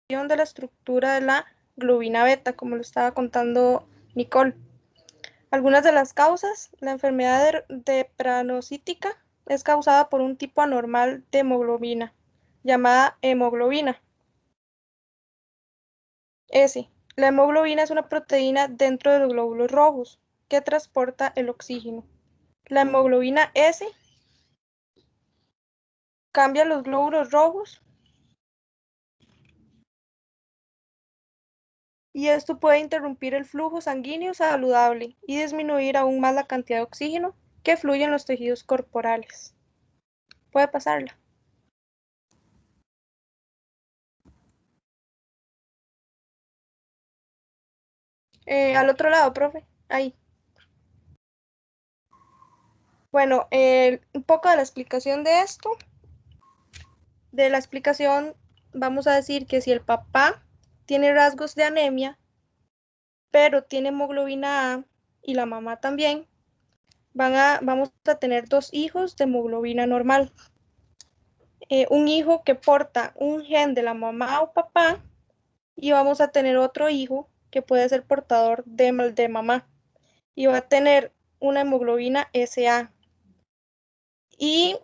de la estructura de la globina beta, como lo estaba contando Nicole. Algunas de las causas: la enfermedad de pranocítica es causada por un tipo anormal de hemoglobina, llamada hemoglobina S. La hemoglobina es una proteína dentro de los glóbulos rojos que transporta el oxígeno. La hemoglobina S cambia los glóbulos rojos y esto puede interrumpir el flujo sanguíneo saludable y disminuir aún más la cantidad de oxígeno que fluye en los tejidos corporales. Puede pasarla. Al otro lado, profe. Ahí. Bueno, un poco de la explicación de esto. De la explicación, vamos a decir que si el papá tiene rasgos de anemia, pero tiene hemoglobina A y la mamá también, vamos a tener dos hijos de hemoglobina normal. Un hijo que porta un gen de la mamá o papá y vamos a tener otro hijo que puede ser portador de mamá y va a tener una hemoglobina SA. Y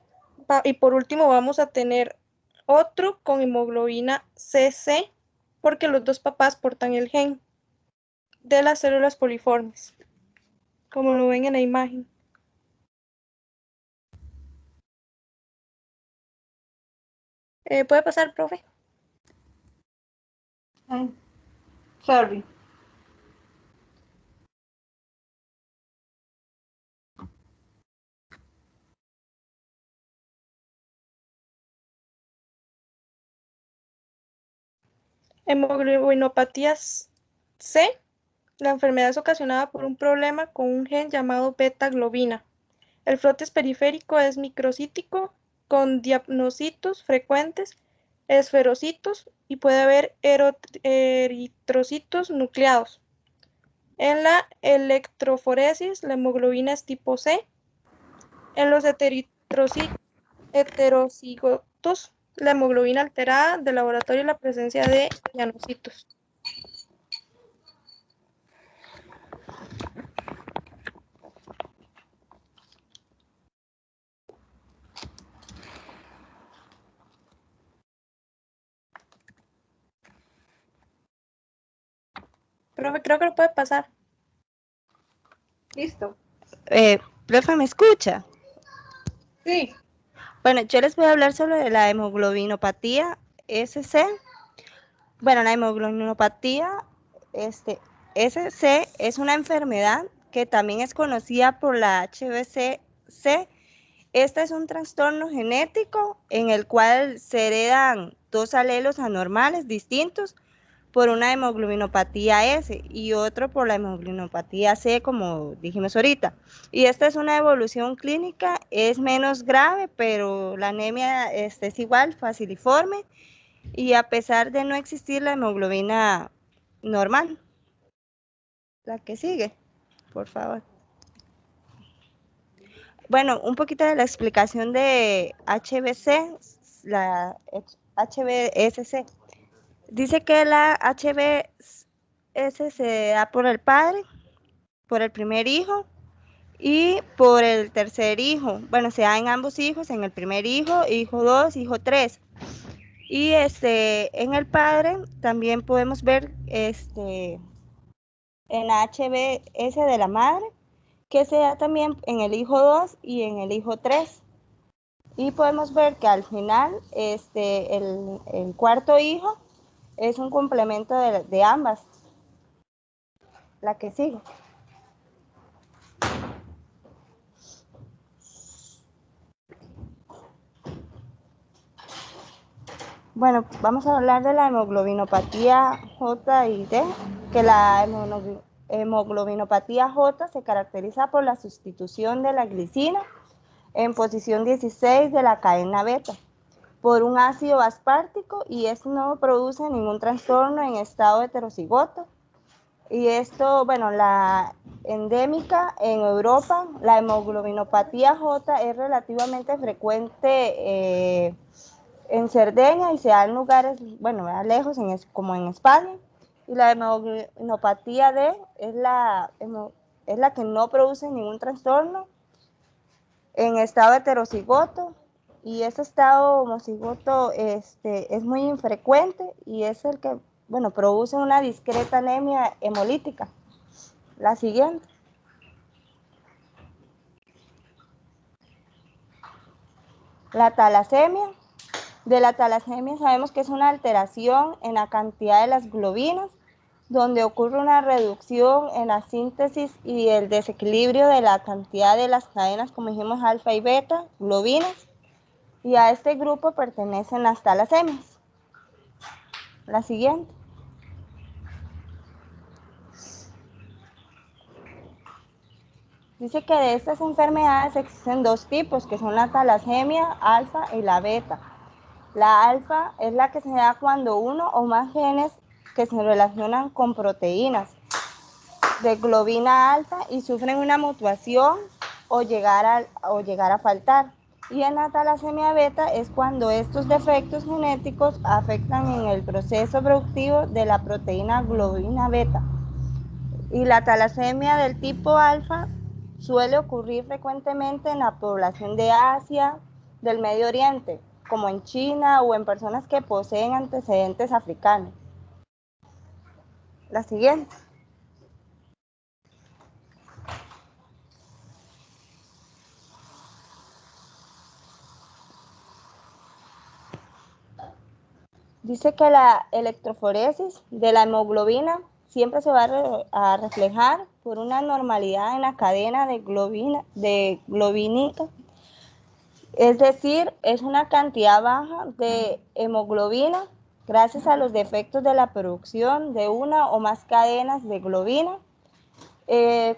por último vamos a tener otro con hemoglobina CC porque los dos papás portan el gen de las células poliformes, como lo ven en la imagen. ¿Puede pasar, profe? Sorry. Hemoglobinopatías C. La enfermedad es ocasionada por un problema con un gen llamado beta-globina. El frotis periférico es microcítico, con diapnocitos frecuentes, esferocitos y puede haber eritrocitos nucleados. En la electroforesis, la hemoglobina es tipo C. En los heterocigotos, la hemoglobina alterada de laboratorio y la presencia de llanocitos. Profe, creo que lo puede pasar. Listo. Profe, ¿me escucha? Sí. Bueno, yo les voy a hablar sobre la hemoglobinopatía SC. Bueno, la hemoglobinopatía SC es una enfermedad que también es conocida por la HBCC. Esta es un trastorno genético en el cual se heredan dos alelos anormales distintos por una hemoglobinopatía S y otro por la hemoglobinopatía C, como dijimos ahorita. Y esta es una evolución clínica, es menos grave, pero la anemia es igual, faciliforme, y a pesar de no existir la hemoglobina normal. La que sigue, por favor. Bueno, un poquito de la explicación de HBC, la HBSC. Dice que la HBS se da por el padre, por el primer hijo y por el tercer hijo. Bueno, se da en ambos hijos, en el primer hijo, hijo 2, hijo 3. Y en el padre también podemos ver en la HBS de la madre, que se da también en el hijo 2 y en el hijo 3. Y podemos ver que al final el cuarto hijo es un complemento de ambas. La que sigue. Bueno, vamos a hablar de la hemoglobinopatía J y D, que la hemoglobinopatía J se caracteriza por la sustitución de la glicina en posición 16 de la cadena beta por un ácido aspartico y esto no produce ningún trastorno en estado heterocigoto. Y esto, bueno, la endémica en Europa, la hemoglobinopatía J es relativamente frecuente en Cerdeña y se da en lugares, bueno, lejos, como en España. Y la hemoglobinopatía D es la que no produce ningún trastorno en estado heterocigoto, y ese estado homocigoto es muy infrecuente y es el que, bueno, produce una discreta anemia hemolítica. La siguiente. La talasemia. De la talasemia sabemos que es una alteración en la cantidad de las globinas, donde ocurre una reducción en la síntesis y el desequilibrio de la cantidad de las cadenas, como dijimos, alfa y beta, globinas, y a este grupo pertenecen las talasemias. La siguiente. Dice que de estas enfermedades existen dos tipos, que son la talasemia alfa y la beta. La alfa es la que se da cuando uno o más genes que se relacionan con proteínas de globina alfa y sufren una mutación o llegar a faltar. Y en la talasemia beta es cuando estos defectos genéticos afectan en el proceso productivo de la proteína globina beta. Y la talasemia del tipo alfa suele ocurrir frecuentemente en la población de Asia, del Medio Oriente, como en China o en personas que poseen antecedentes africanos. La siguiente. Dice que la electroforesis de la hemoglobina siempre se va a reflejar por una normalidad en la cadena de globinica, es decir, es una cantidad baja de hemoglobina gracias a los defectos de la producción de una o más cadenas de globina.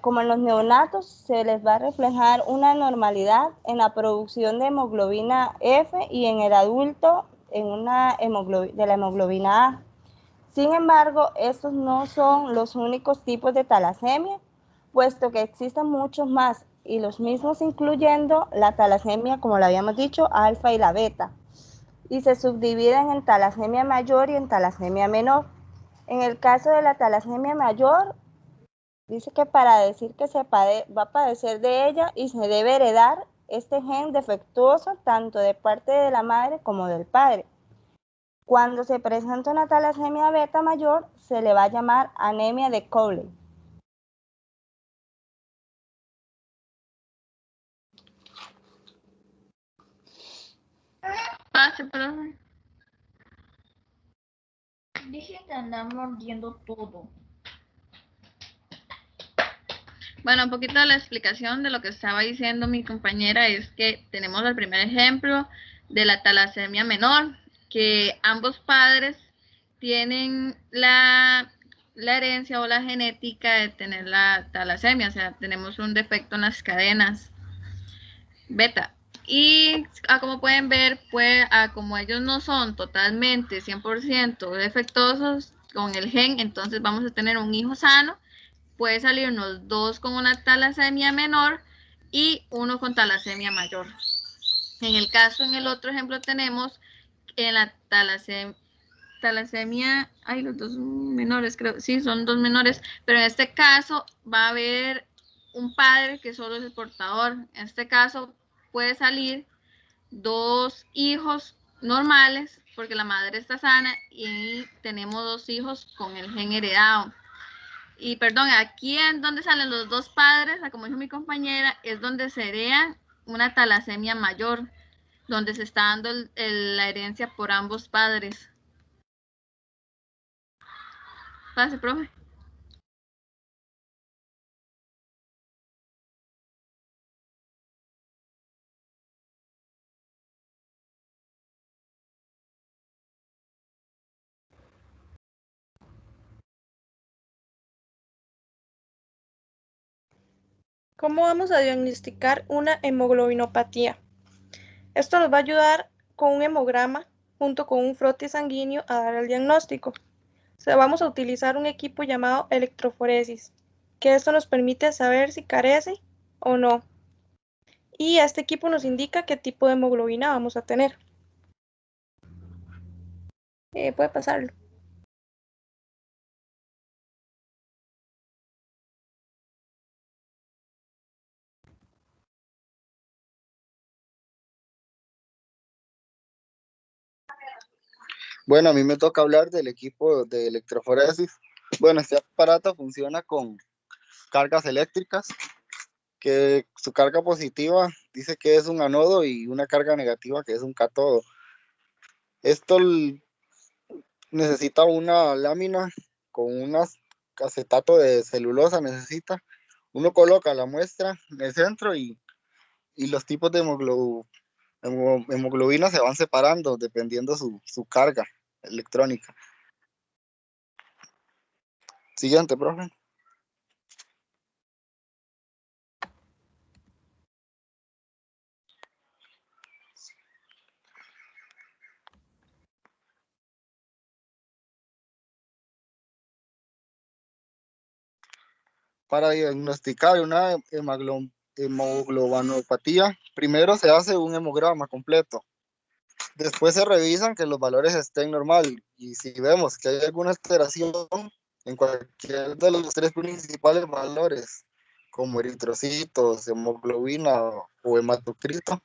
Como en los neonatos, se les va a reflejar una normalidad en la producción de hemoglobina F y en el adulto en de la hemoglobina A. Sin embargo, estos no son los únicos tipos de talasemia, puesto que existen muchos más, y los mismos incluyendo la talasemia, como lo habíamos dicho, alfa y la beta, y se subdividen en talasemia mayor y en talasemia menor. En el caso de la talasemia mayor, dice que para decir que va a padecer de ella y se debe heredar este gen defectuoso tanto de parte de la madre como del padre. Cuando se presenta una talasemia beta mayor, se le va a llamar anemia de Cowley. Perdón. Dije que andamos viendo todo. Bueno, un poquito de la explicación de lo que estaba diciendo mi compañera es que tenemos el primer ejemplo de la talasemia menor, que ambos padres tienen la herencia o la genética de tener la talasemia, o sea, tenemos un defecto en las cadenas beta. Y como pueden ver, como ellos no son totalmente 100% defectuosos con el gen, entonces vamos a tener un hijo sano. Puede salirnos dos con una talasemia menor y uno con talasemia mayor. En el otro ejemplo tenemos en la talasemia, los dos menores, creo, sí, son dos menores, pero en este caso va a haber un padre que solo es el portador. En este caso puede salir dos hijos normales porque la madre está sana y tenemos dos hijos con el gen heredado. Y perdón, aquí en donde salen los dos padres, como dijo mi compañera, es donde sería una talasemia mayor, donde se está dando la herencia por ambos padres. Pase, profe. ¿Cómo vamos a diagnosticar una hemoglobinopatía? Esto nos va a ayudar con un hemograma junto con un frote sanguíneo a dar el diagnóstico. Vamos a utilizar un equipo llamado electroforesis, que esto nos permite saber si carece o no. Y este equipo nos indica qué tipo de hemoglobina vamos a tener. puede pasarlo. Bueno, a mí me toca hablar del equipo de electroforesis. Bueno, este aparato funciona con cargas eléctricas, que su carga positiva dice que es un anodo y una carga negativa que es un cátodo. Esto necesita una lámina con un acetato de celulosa, necesita. Uno coloca la muestra en el centro y los tipos de hemoglobina se van separando dependiendo su carga electrónica. Siguiente, profe. Para diagnosticar una hemoglobanopatía, primero se hace un hemograma completo. Después se revisan que los valores estén normal y si vemos que hay alguna alteración en cualquier de los tres principales valores, como eritrocitos, hemoglobina o hematocrito,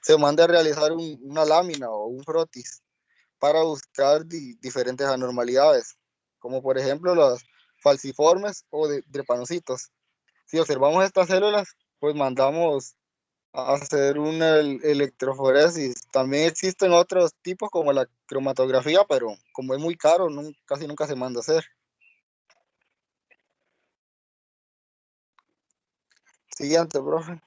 se manda a realizar una lámina o un frotis para buscar diferentes anormalidades, como por ejemplo los falciformes o drepanocitos. Si observamos estas células, pues mandamos a hacer una electroforesis. También existen otros tipos como la cromatografía, pero como es muy caro, casi nunca se manda a hacer. Siguiente, profe.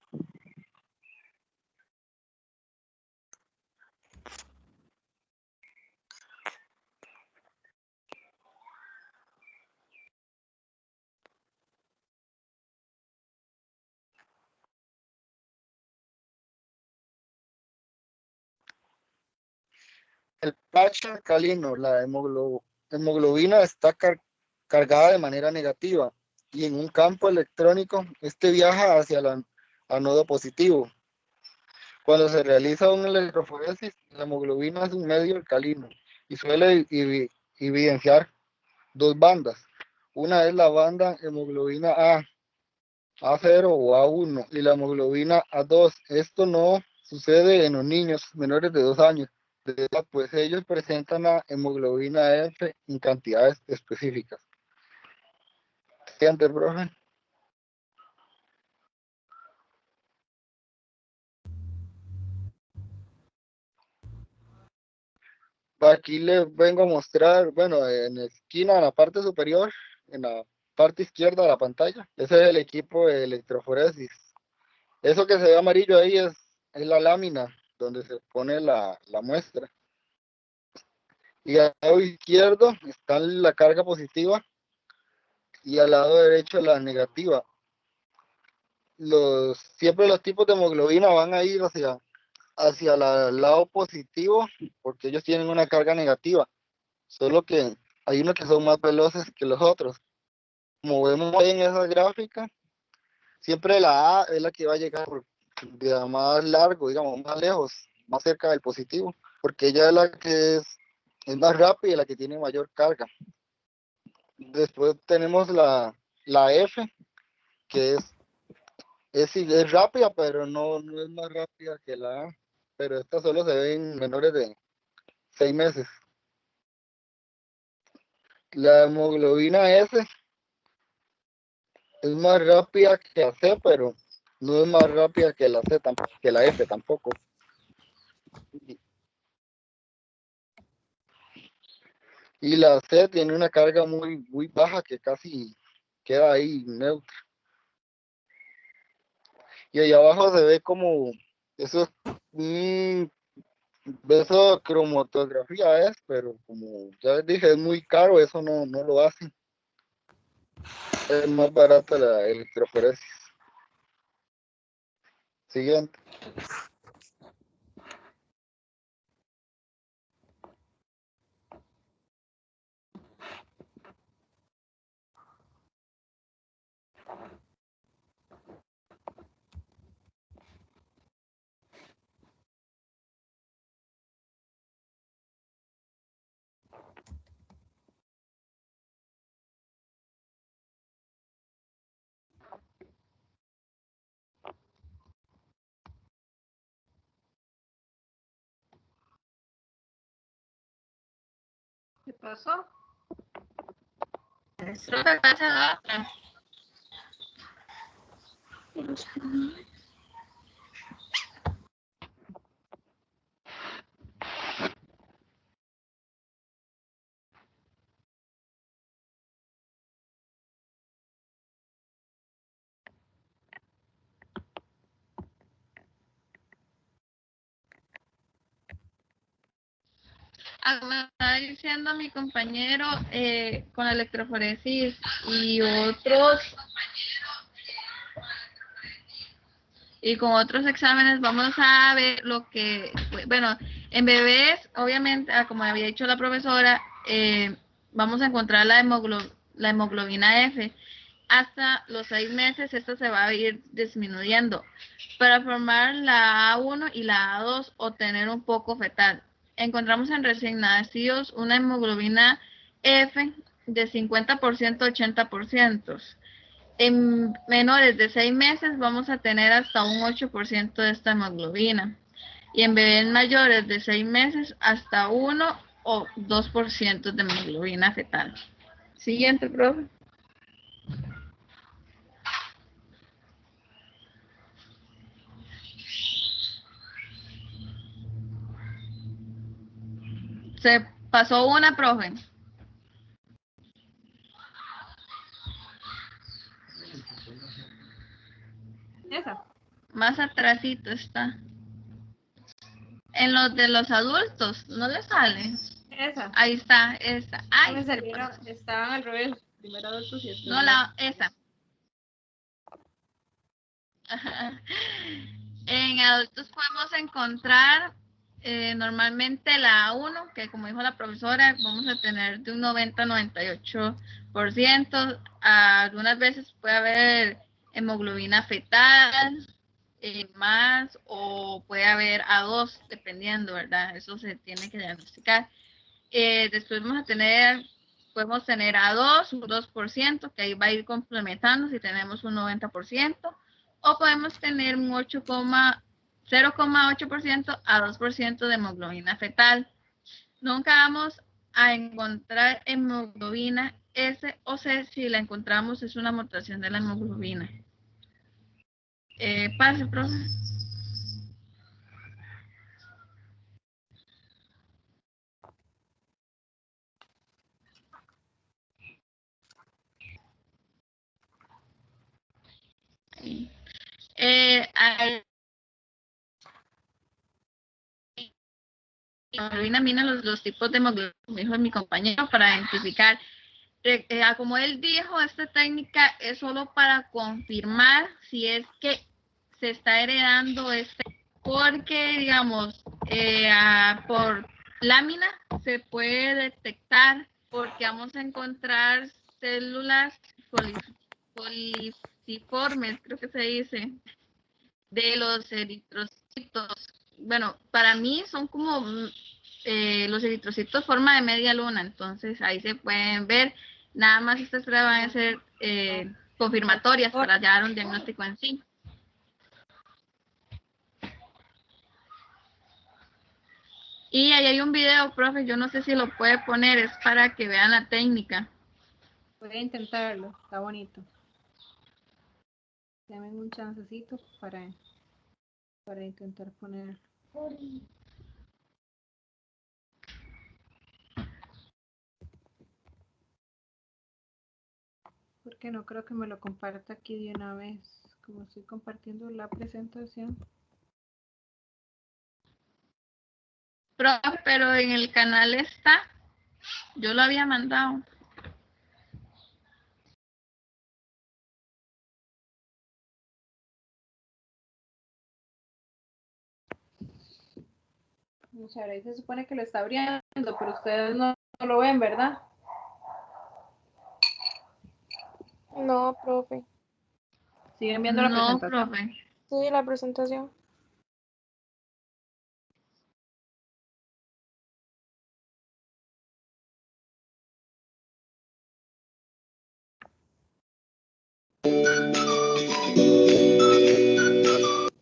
El pH alcalino, la hemoglobina está cargada de manera negativa y en un campo electrónico este viaja hacia el anodo positivo. Cuando se realiza una electroforesis, la hemoglobina es un medio alcalino y suele evidenciar dos bandas. Una es la banda hemoglobina A0 o A1 y la hemoglobina A2. Esto no sucede en los niños menores de 2 años de edad, pues ellos presentan la hemoglobina F en cantidades específicas. Siguiente, profe. Aquí les vengo a mostrar, bueno, en la esquina, en la parte superior, en la parte izquierda de la pantalla, ese es el equipo de electroforesis. Eso que se ve amarillo ahí es la lámina donde se pone la muestra. Y al lado izquierdo está la carga positiva y al lado derecho la negativa. Siempre los tipos de hemoglobina van a ir hacia el lado positivo porque ellos tienen una carga negativa. Solo que hay unos que son más veloces que los otros. Como vemos ahí en esa gráfica, siempre la A es la que va a llegar de más largo, digamos, más lejos, más cerca del positivo, porque ella es la que es más rápida y la que tiene mayor carga. Después tenemos la F, que es rápida, pero no es más rápida que la A, pero esta solo se ve en menores de 6 meses. La hemoglobina S es más rápida que la C, pero no es más rápida que la C, que la F tampoco. Y la C tiene una carga muy baja que casi queda ahí neutra. Y allá abajo se ve como eso es eso cromatografía es, pero como ya les dije, es muy caro, eso no lo hacen. Es más barata la electroforesis. Siguiente. ¿Qué pasó? Creo que pasa la otra. Me está diciendo mi compañero con la electroforesis y con otros exámenes vamos a ver lo que, bueno, en bebés, obviamente, como había dicho la profesora, vamos a encontrar la hemoglobina F. Hasta los 6 meses esto se va a ir disminuyendo para formar la A1 y la A2 o tener un poco fetal. Encontramos en recién nacidos una hemoglobina F de 50% a 80%. En menores de 6 meses vamos a tener hasta un 8% de esta hemoglobina. Y en bebés mayores de 6 meses hasta 1 o 2% de hemoglobina fetal. Siguiente, profe. Se pasó una, profe. Esa. Más atrásito está. En los de los adultos, ¿no le sale? Esa. Ahí está, esa. No Ay, me salieron, estaban al revés. Primero adultos y después. no, esa. En adultos podemos encontrar normalmente la A1, que como dijo la profesora, vamos a tener de un 90-98%. Algunas veces puede haber hemoglobina fetal más, o puede haber A2, dependiendo, ¿verdad? Eso se tiene que diagnosticar. Después podemos tener A2, un 2%, que ahí va a ir complementando si tenemos un 90%. O podemos tener un 0,8% a 2% de hemoglobina fetal. Nunca vamos a encontrar hemoglobina S o C. Si la encontramos es una mutación de la hemoglobina. Pase, profe. Hemoglobina, los tipos de hemoglobina, como dijo mi compañero, para identificar. Como él dijo, esta técnica es solo para confirmar si es que se está heredando porque, digamos, por lámina se puede detectar, porque vamos a encontrar células policiformes, creo que se dice, de los eritrocitos. Bueno, para mí son como los eritrocitos forma de media luna, entonces ahí se pueden ver. Nada más estas pruebas van a ser confirmatorias para dar un diagnóstico en sí. Y ahí hay un video, profe, yo no sé si lo puede poner, es para que vean la técnica. Voy a intentarlo, está bonito. Dame un chancecito para intentar poner. Porque no creo que me lo comparta aquí de una vez, como estoy compartiendo la presentación. Profe, pero en el canal está, yo lo había mandado. O sea, ahí se supone que lo está abriendo, pero ustedes no lo ven, ¿verdad? No, profe. Siguen viendo la No, presentación. profe. Sí, la presentación.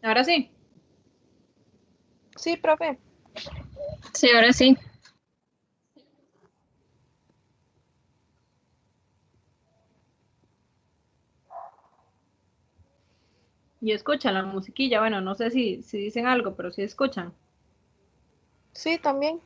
Ahora sí. Sí, profe. Sí, ahora sí. Y escuchan la musiquilla. Bueno, no sé si dicen algo, pero sí escuchan. Sí, también.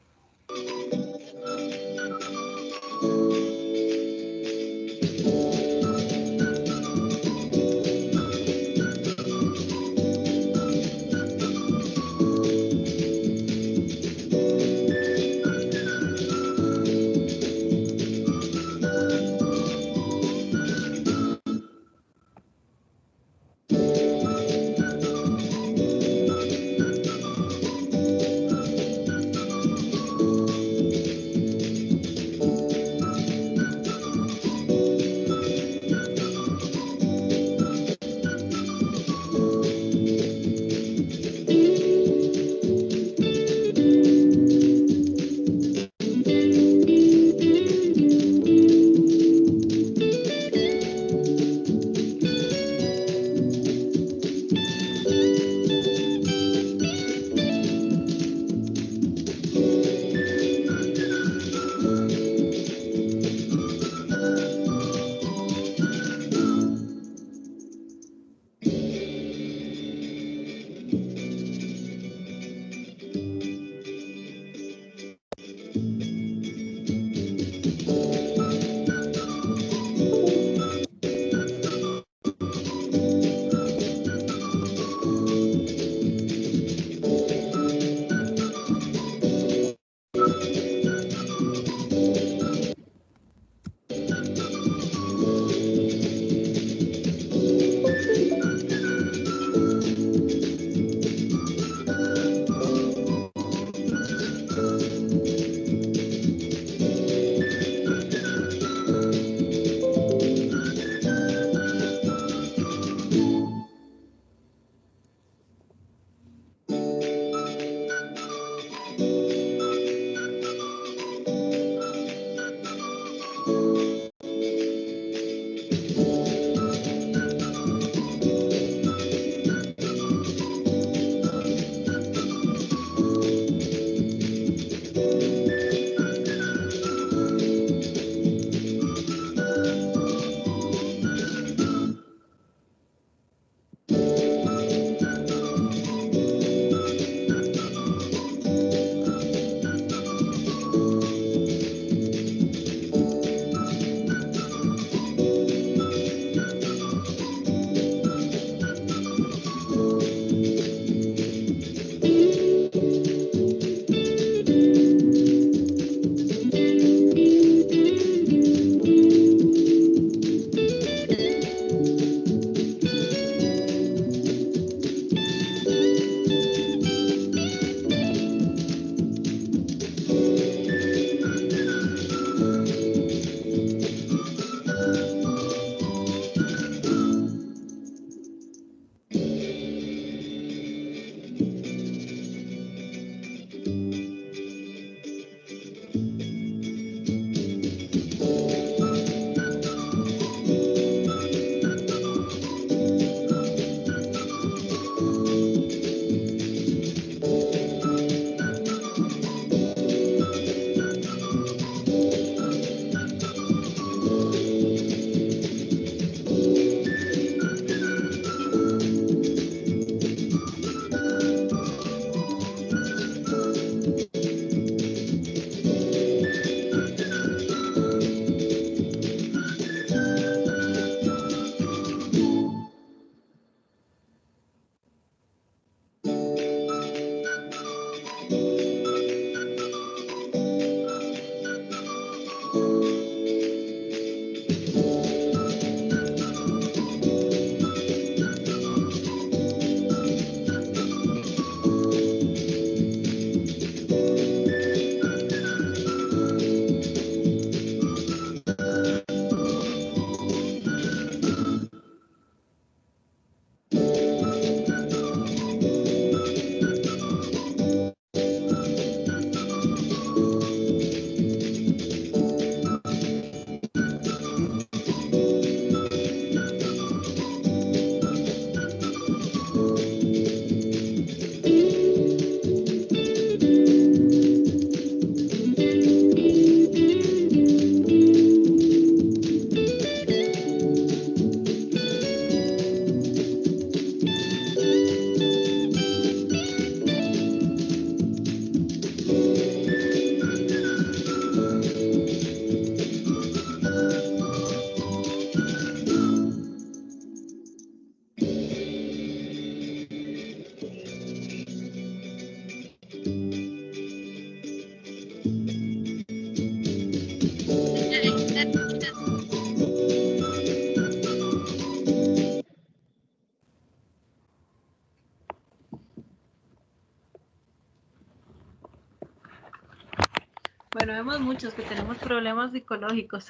Bueno, vemos muchos que tenemos problemas psicológicos.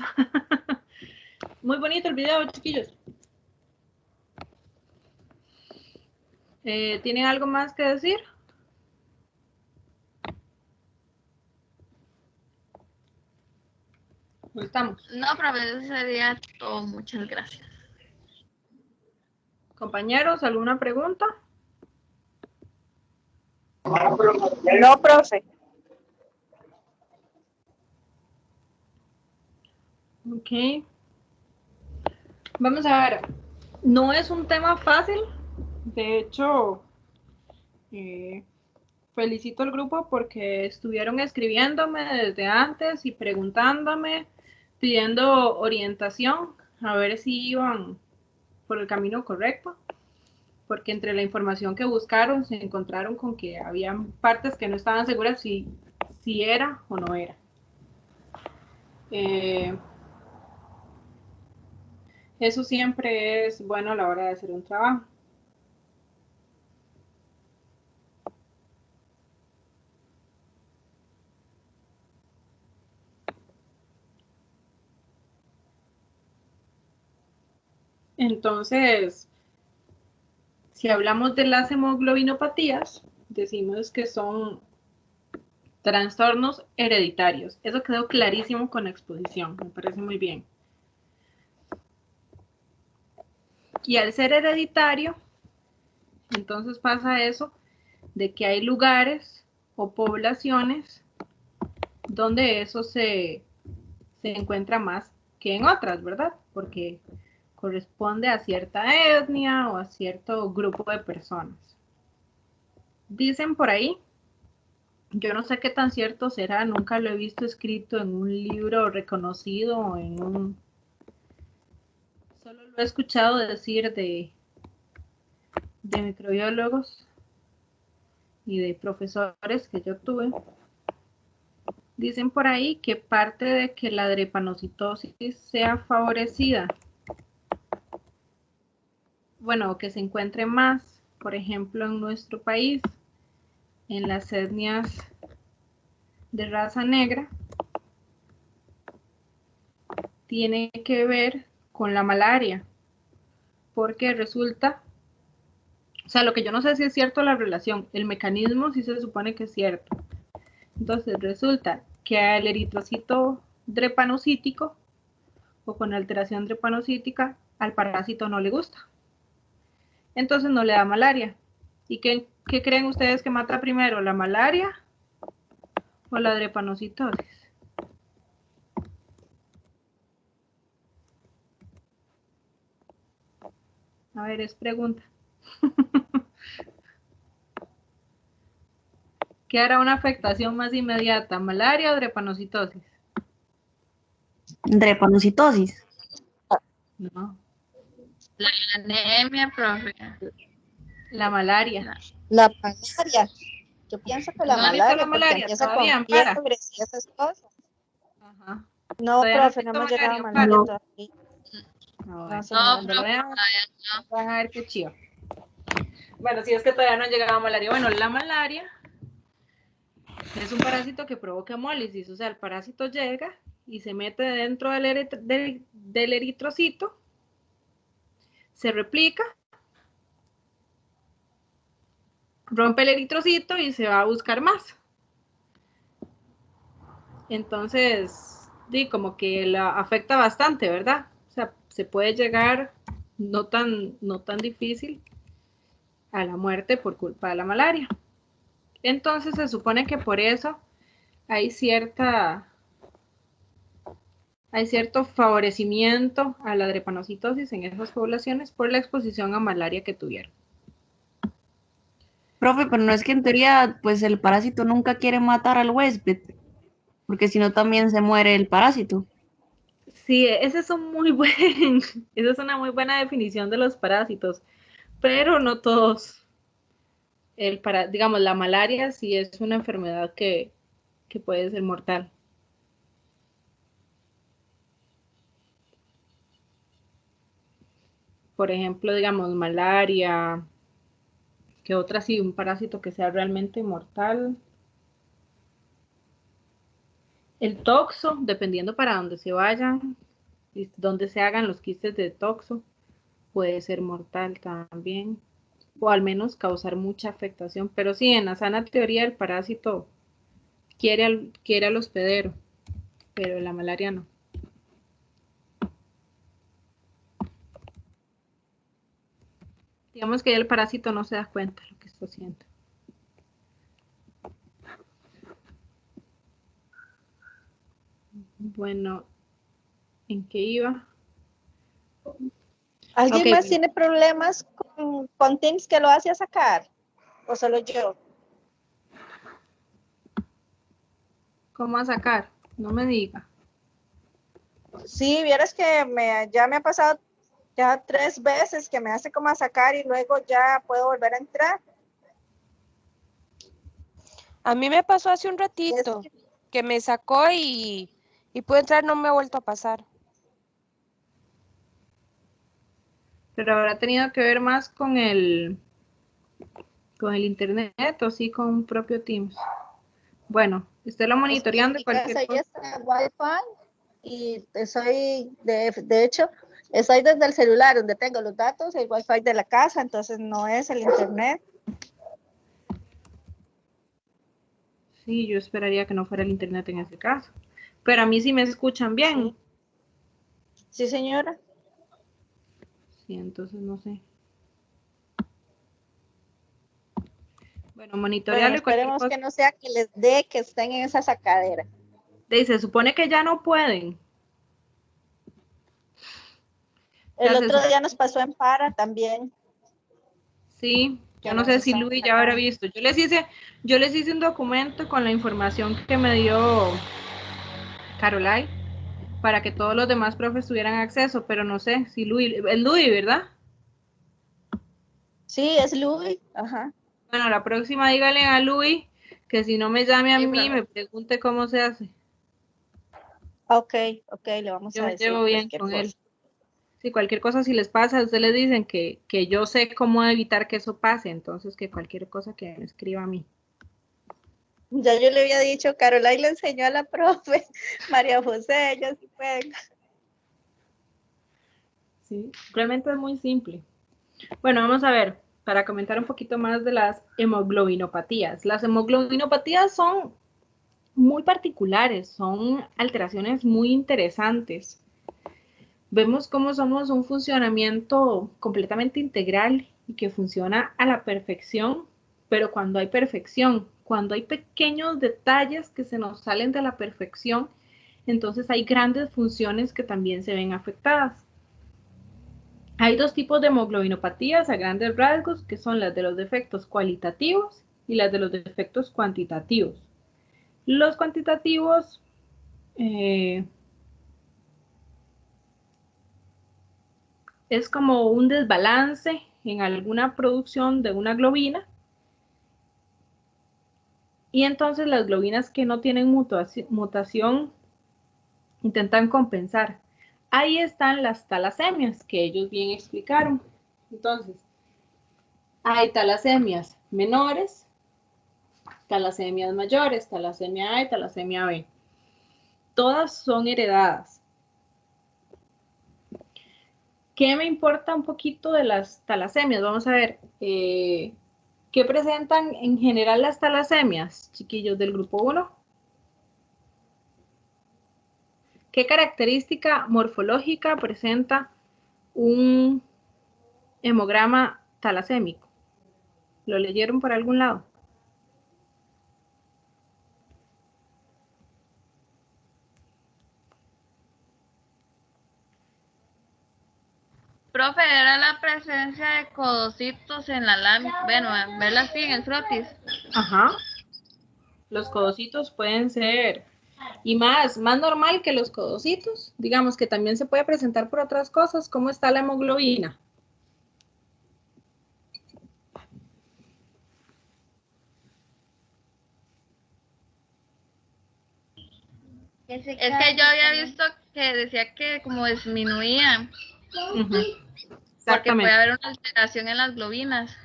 Muy bonito el video, chiquillos. ¿Tienen algo más que decir? ¿O estamos? No, profe, eso sería todo. Muchas gracias. Compañeros, ¿alguna pregunta? No, profe. Ok. Vamos a ver. No es un tema fácil. De hecho, felicito al grupo porque estuvieron escribiéndome desde antes y preguntándome, pidiendo orientación, a ver si iban por el camino correcto, porque entre la información que buscaron se encontraron con que había partes que no estaban seguras si era o no era. Eso siempre es bueno a la hora de hacer un trabajo. Entonces, si hablamos de las hemoglobinopatías, decimos que son trastornos hereditarios. Eso quedó clarísimo con la exposición, me parece muy bien. Y al ser hereditario, entonces pasa eso de que hay lugares o poblaciones donde eso se encuentra más que en otras, ¿verdad? Porque corresponde a cierta etnia o a cierto grupo de personas. Dicen por ahí, yo no sé qué tan cierto será, nunca lo he visto escrito en un libro reconocido o en un... Solo lo he escuchado decir de microbiólogos y de profesores que yo tuve. Dicen por ahí que parte de que la drepanocitosis sea favorecida, bueno, que se encuentre más, por ejemplo, en nuestro país, en las etnias de raza negra, tiene que ver con la malaria, porque resulta, o sea, lo que yo no sé si es cierto la relación, el mecanismo sí se supone que es cierto. Entonces resulta que al eritrocito drepanocítico o con alteración drepanocítica, al parásito no le gusta. Entonces no le da malaria. ¿Y qué creen ustedes que mata primero, la malaria o la drepanocitosis? A ver, es pregunta. ¿Qué hará una afectación más inmediata, malaria o drepanocitosis? Drepanocitosis. No, La anemia, profe. la malaria. La malaria. Yo pienso que la ¿No han visto malaria, la porque malaria? empieza con Todavía ampara. fiebres y esas cosas. Ajá. No, Todavía profe, no no han hemos visto llegado a malaria, malaria ampara. todavía. No, No, No, señora. cuando lo profe, vean, todavía no. van a ver qué chido. Bueno, si es que todavía no han llegado a malaria. Bueno, la malaria es un parásito que provoca hemólisis, o sea, el parásito llega y se mete dentro del eritrocito, se replica, rompe el eritrocito y se va a buscar más. Entonces, sí, como que la afecta bastante, ¿verdad? O sea, se puede llegar no tan difícil a la muerte por culpa de la malaria. Entonces se supone que por eso hay cierto favorecimiento a la drepanocitosis en esas poblaciones por la exposición a malaria que tuvieron. Profe, pero no es que en teoría, pues el parásito nunca quiere matar al huésped, porque si no también se muere el parásito. Sí, esa es una muy buena definición de los parásitos, pero no todos. Digamos, la malaria sí es una enfermedad que puede ser mortal. Por ejemplo, digamos, malaria, que otra sí, un parásito que sea realmente mortal. El toxo, dependiendo para dónde se vayan, y dónde se hagan los quistes de toxo, puede ser mortal también, o al menos causar mucha afectación. Pero sí, en la sana teoría el parásito quiere al hospedero, pero la malaria no. Digamos que ya el parásito no se da cuenta de lo que está haciendo. Bueno, ¿en qué iba? ¿Alguien Ok, más bueno. tiene problemas con Teams que lo hace a sacar? ¿O solo yo? ¿Cómo a sacar? No me diga. Sí, vieras que ya me ha pasado ya 3 veces que me hace como a sacar y luego ya puedo volver a entrar. A mí me pasó hace un Es ratito que- que me sacó y pude entrar, no me ha vuelto a pasar. Pero habrá tenido que ver más con el internet o sí con un propio Teams. Bueno, estélo es que en monitoreando mi cualquier casa ya cosa. está Wi-Fi y de hecho, estoy desde el celular donde tengo los datos, el Wi-Fi de la casa, entonces no es el internet. Sí, yo esperaría que no fuera el internet en ese caso. Pero a mí sí me escuchan bien. Sí, sí señora. Sí, entonces no sé. Bueno, Bueno, monitorearlo y cualquier esperemos cosa. que no sea que les dé que estén en esa sacadera. Se supone que ya no pueden. O El sea, se otro supone. día nos pasó en Para también, Sí, yo que no nos sé si están Luis ya habrá sacando. visto. Yo les hice un documento con la información que me dio Caroline para que todos los demás profes tuvieran acceso, pero no sé si Luis, es Luis, ¿verdad? Sí, es Luis. Ajá. Bueno, la próxima dígale a Luis que si no me llame a Sí, mí, profe. me pregunte cómo se hace. Ok, le vamos Yo a me decir llevo bien cualquier con él. cosa. Si cualquier cosa si les pasa, ustedes les dicen que yo sé cómo evitar que eso pase, entonces que cualquier cosa que me escriba a mí. Ya yo le había dicho, Caroline le enseñó a la profe, María José, ella sí puede. Sí, realmente es muy simple. Bueno, vamos a ver, para comentar un poquito más de las hemoglobinopatías. Las hemoglobinopatías son muy particulares, son alteraciones muy interesantes. Vemos cómo somos un funcionamiento completamente integral y que funciona a la perfección, pero cuando hay perfección, cuando hay pequeños detalles que se nos salen de la perfección, entonces hay grandes funciones que también se ven afectadas. Hay dos tipos de hemoglobinopatías a grandes rasgos, que son las de los defectos cualitativos y las de los defectos cuantitativos. Los cuantitativos es como un desbalance en alguna producción de una globina y entonces las globinas que no tienen mutación intentan compensar. Ahí están las talasemias que ellos bien explicaron. Entonces, hay talasemias menores, talasemias mayores, talasemia A y talasemia B. Todas son heredadas. ¿Qué me importa un poquito de las talasemias? Vamos a ver, ¿qué presentan en general las talasemias, chiquillos del grupo 1? ¿Qué característica morfológica presenta un hemograma talasémico? ¿Lo leyeron por algún lado? Profe, era la presencia de codocitos en la lámina, bueno, verla así en el frotis. Ajá. Los codocitos pueden ser, y más normal que los codocitos, digamos que también se puede presentar por otras cosas, como está la hemoglobina. Es que yo había visto que decía que como disminuía. Uh-huh. Porque puede Exactamente. haber una alteración en las globinas.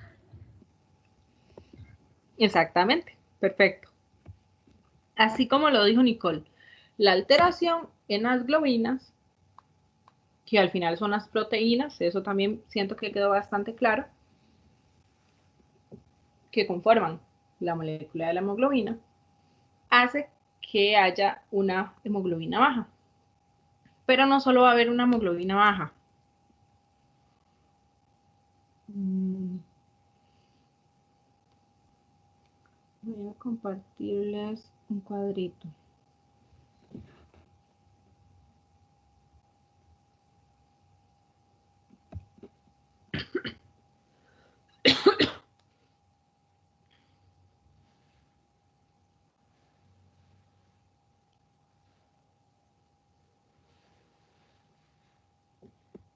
Exactamente, perfecto. Así como lo dijo Nicole, la alteración en las globinas, que al final son las proteínas, eso también siento que quedó bastante claro, que conforman la molécula de la hemoglobina, hace que haya una hemoglobina baja. Pero no solo va a haber una hemoglobina baja. Voy a compartirles un cuadrito.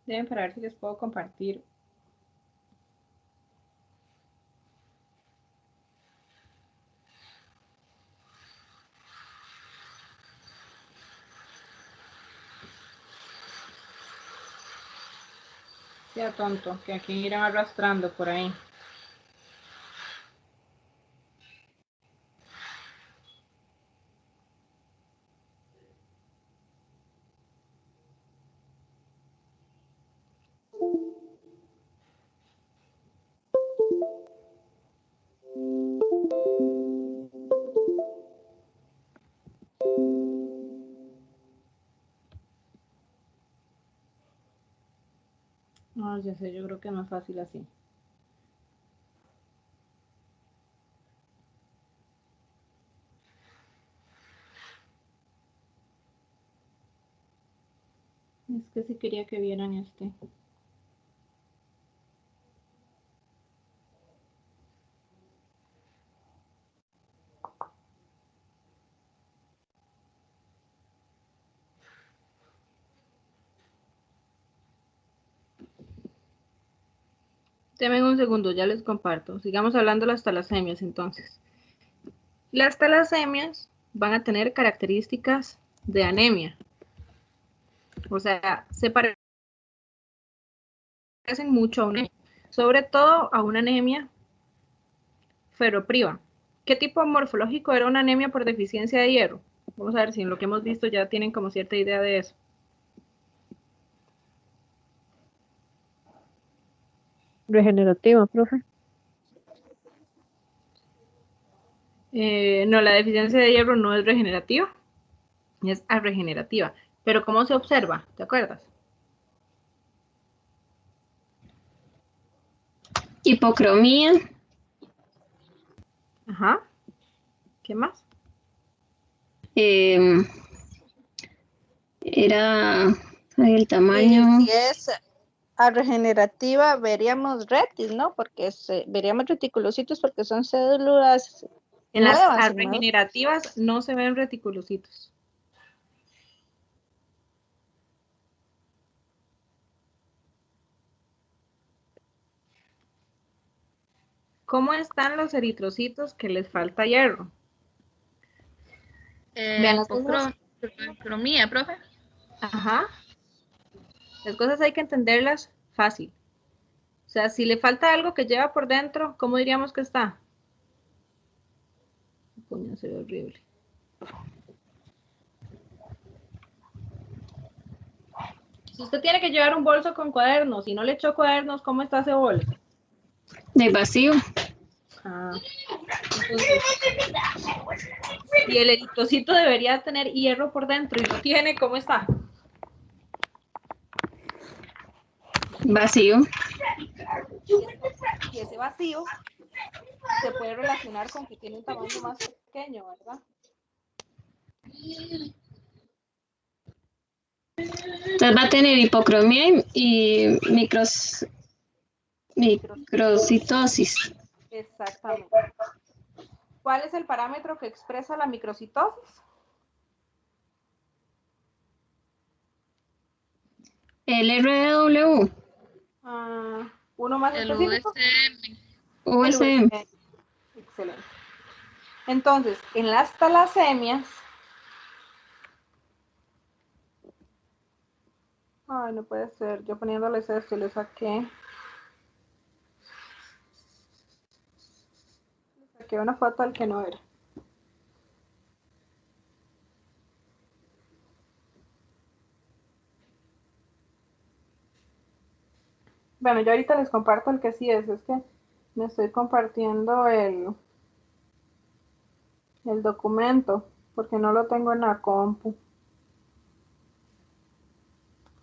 Deben para ver si les puedo compartir. Sea tonto, que aquí irán arrastrando por ahí. No, ya sé, yo creo que es más fácil así. Es que sí quería que vieran este. Denme un segundo, ya les comparto. Sigamos hablando de las talasemias entonces. Las talasemias van a tener características de anemia. O sea, se parecen mucho a una anemia, sobre todo a una anemia ferropriva. ¿Qué tipo morfológico era una anemia por deficiencia de hierro? Vamos a ver si en lo que hemos visto ya tienen como cierta idea de eso. Regenerativa, profe. No, la deficiencia de hierro no es regenerativa, es arregenerativa. Pero ¿cómo se observa? ¿Te acuerdas? Hipocromía, Ajá. ¿Qué más? eh, era el Y tamaño, si es regenerativa, veríamos retis, ¿no? Porque veríamos reticulocitos porque son células En las nuevas. regenerativas no se ven reticulocitos. ¿Cómo están los eritrocitos que les falta hierro? Vean las cosas. Hipocromía, profe. Ajá. Las cosas hay que entenderlas fácil. O sea, si le falta algo que lleva por dentro, ¿cómo diríamos que está? Coño, se ve horrible. Si usted tiene que llevar un bolso con cuadernos y no le echó cuadernos, ¿cómo está ese bolso? de vacío, Ah, entonces, y el eritrocito debería tener hierro por dentro y no tiene, ¿cómo está? vacío, Y ese vacío se puede relacionar con que tiene un tamaño más pequeño, ¿verdad? entonces va a tener hipocromía y microcitosis. Exactamente. ¿Cuál es el parámetro que expresa la microcitosis? El RW, Uno más El específico. USM. El USM, USM. Excelente. Entonces, en las talasemias, Ay, no puede ser. Yo poniéndoles esto, le saqué una foto al que no era. Bueno, yo ahorita les comparto el que sí es que me estoy compartiendo el documento, porque no lo tengo en la compu.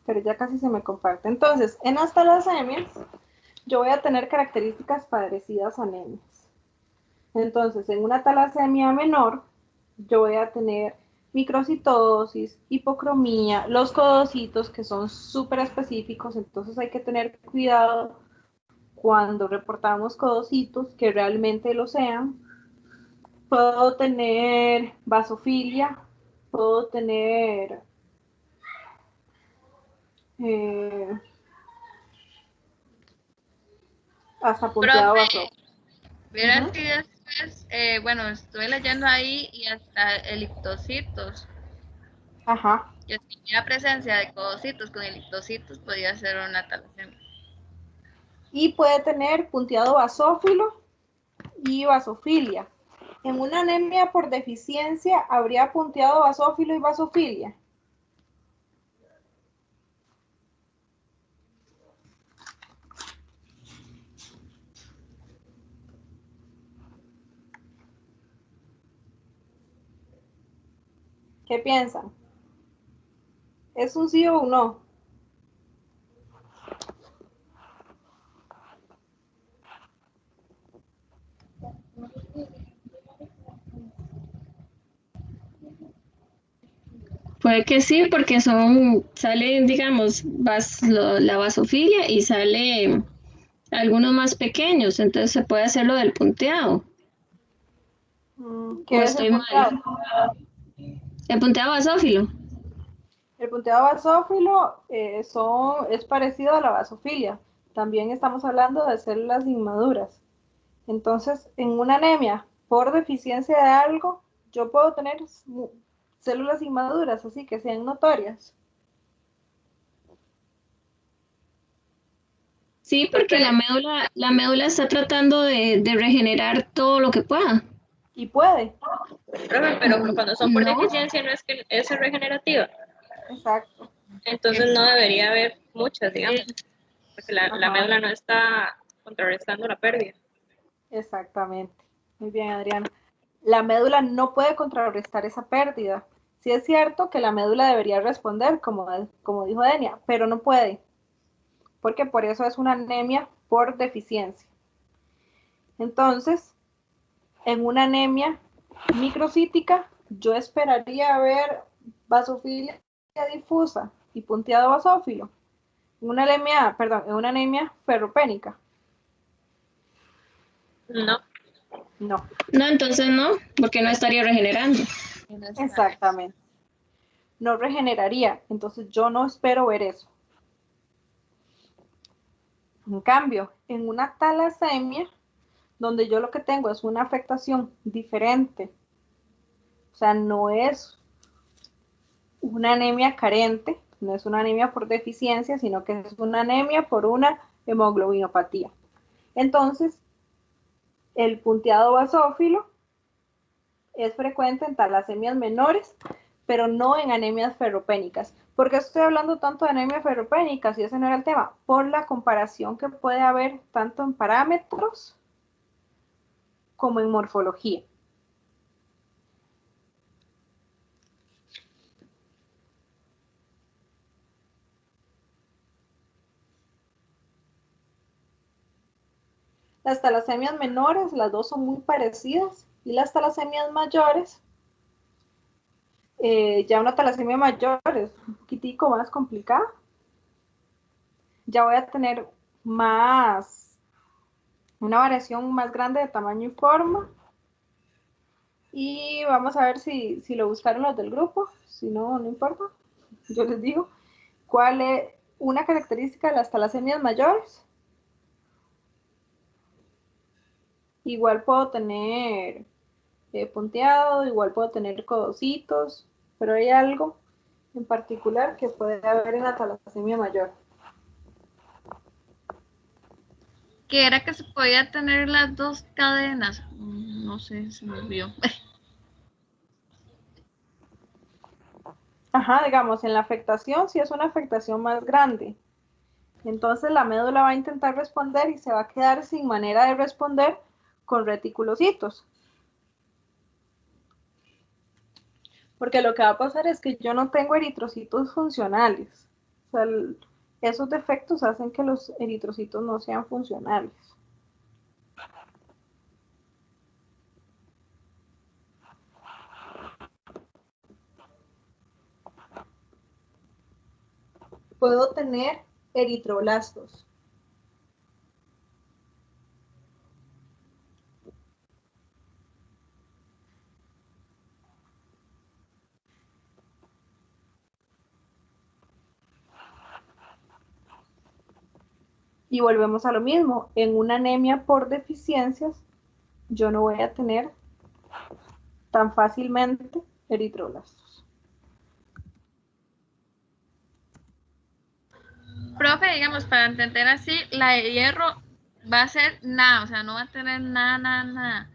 Pero ya casi se me comparte. Entonces, en las talasemias, yo voy a tener características parecidas a anemias. Entonces, en una talasemia menor, yo voy a tener microcitosis, hipocromía, los codocitos que son súper específicos, entonces hay que tener cuidado cuando reportamos codocitos que realmente lo sean. Puedo tener vasofilia, puedo tener eh, hasta punteado Profe, vaso. verás que después, bueno, estoy leyendo ahí y hasta eliptocitos. Ajá. Que si tenía presencia de codocitos con eliptocitos podía ser una talasemia. Y puede tener punteado basófilo y vasofilia. En una anemia por deficiencia, ¿habría punteado basófilo y vasofilia? ¿Qué piensan? ¿Es un sí o un no? Puede que sí, porque sale, digamos, la vasofilia y sale algunos más pequeños, entonces se puede hacer lo del punteado. O ¿Qué es el estoy mal. punteado? El punteado basófilo. El punteado basófilo es parecido a la basofilia. También estamos hablando de células inmaduras. Entonces, en una anemia por deficiencia de algo, yo puedo tener células inmaduras, así que sean notorias. Sí, porque la médula está tratando de regenerar todo lo que pueda. Y puede. Profe, pero cuando son por No. deficiencia no es que es regenerativa. Exacto. Entonces no debería haber muchas, digamos, porque la médula no está contrarrestando la pérdida. Exactamente. Muy bien, Adriana. La médula no puede contrarrestar esa pérdida. Sí es cierto que la médula debería responder, como dijo Denia, pero no puede, porque por eso es una anemia por deficiencia. Entonces, en una anemia microcítica, yo esperaría ver vasofilia difusa y punteado basófilo. En una anemia ferropénica. No. No. No, entonces no, porque no estaría regenerando. Exactamente. No regeneraría, entonces yo no espero ver eso. En cambio, en una talasemia, donde yo lo que tengo es una afectación diferente, o sea, no es una anemia carente, no es una anemia por deficiencia, sino que es una anemia por una hemoglobinopatía. Entonces, el punteado basófilo es frecuente en talasemias menores, pero no en anemias ferropénicas. ¿Por qué estoy hablando tanto de anemias ferropénicas? Y ese no era el tema. Por la comparación que puede haber tanto en parámetros como en morfología. Las talasemias menores, las dos son muy parecidas, y las talasemias mayores, ya una talasemia mayor es un poquitico más complicada. Ya voy a tener una variación más grande de tamaño y forma. Y vamos a ver si lo buscaron los del grupo. Si no, no importa. Yo les digo cuál es una característica de las talasemias mayores. Igual puedo tener punteado, igual puedo tener codocitos, pero hay algo en particular que puede haber en la talasemia mayor? Que era que se podía tener las dos cadenas. No sé, se me olvidó. Ajá, digamos, en la afectación, si es una afectación más grande, entonces la médula va a intentar responder y se va a quedar sin manera de responder con reticulocitos. Porque lo que va a pasar es que yo no tengo eritrocitos funcionales. O sea, esos defectos hacen que los eritrocitos no sean funcionales. Puedo tener eritroblastos. Y volvemos a lo mismo. En una anemia por deficiencias, yo no voy a tener tan fácilmente eritroblastos. Profe, digamos, para entender así, la de hierro va a ser nada, o sea, no va a tener nada, nada, nada.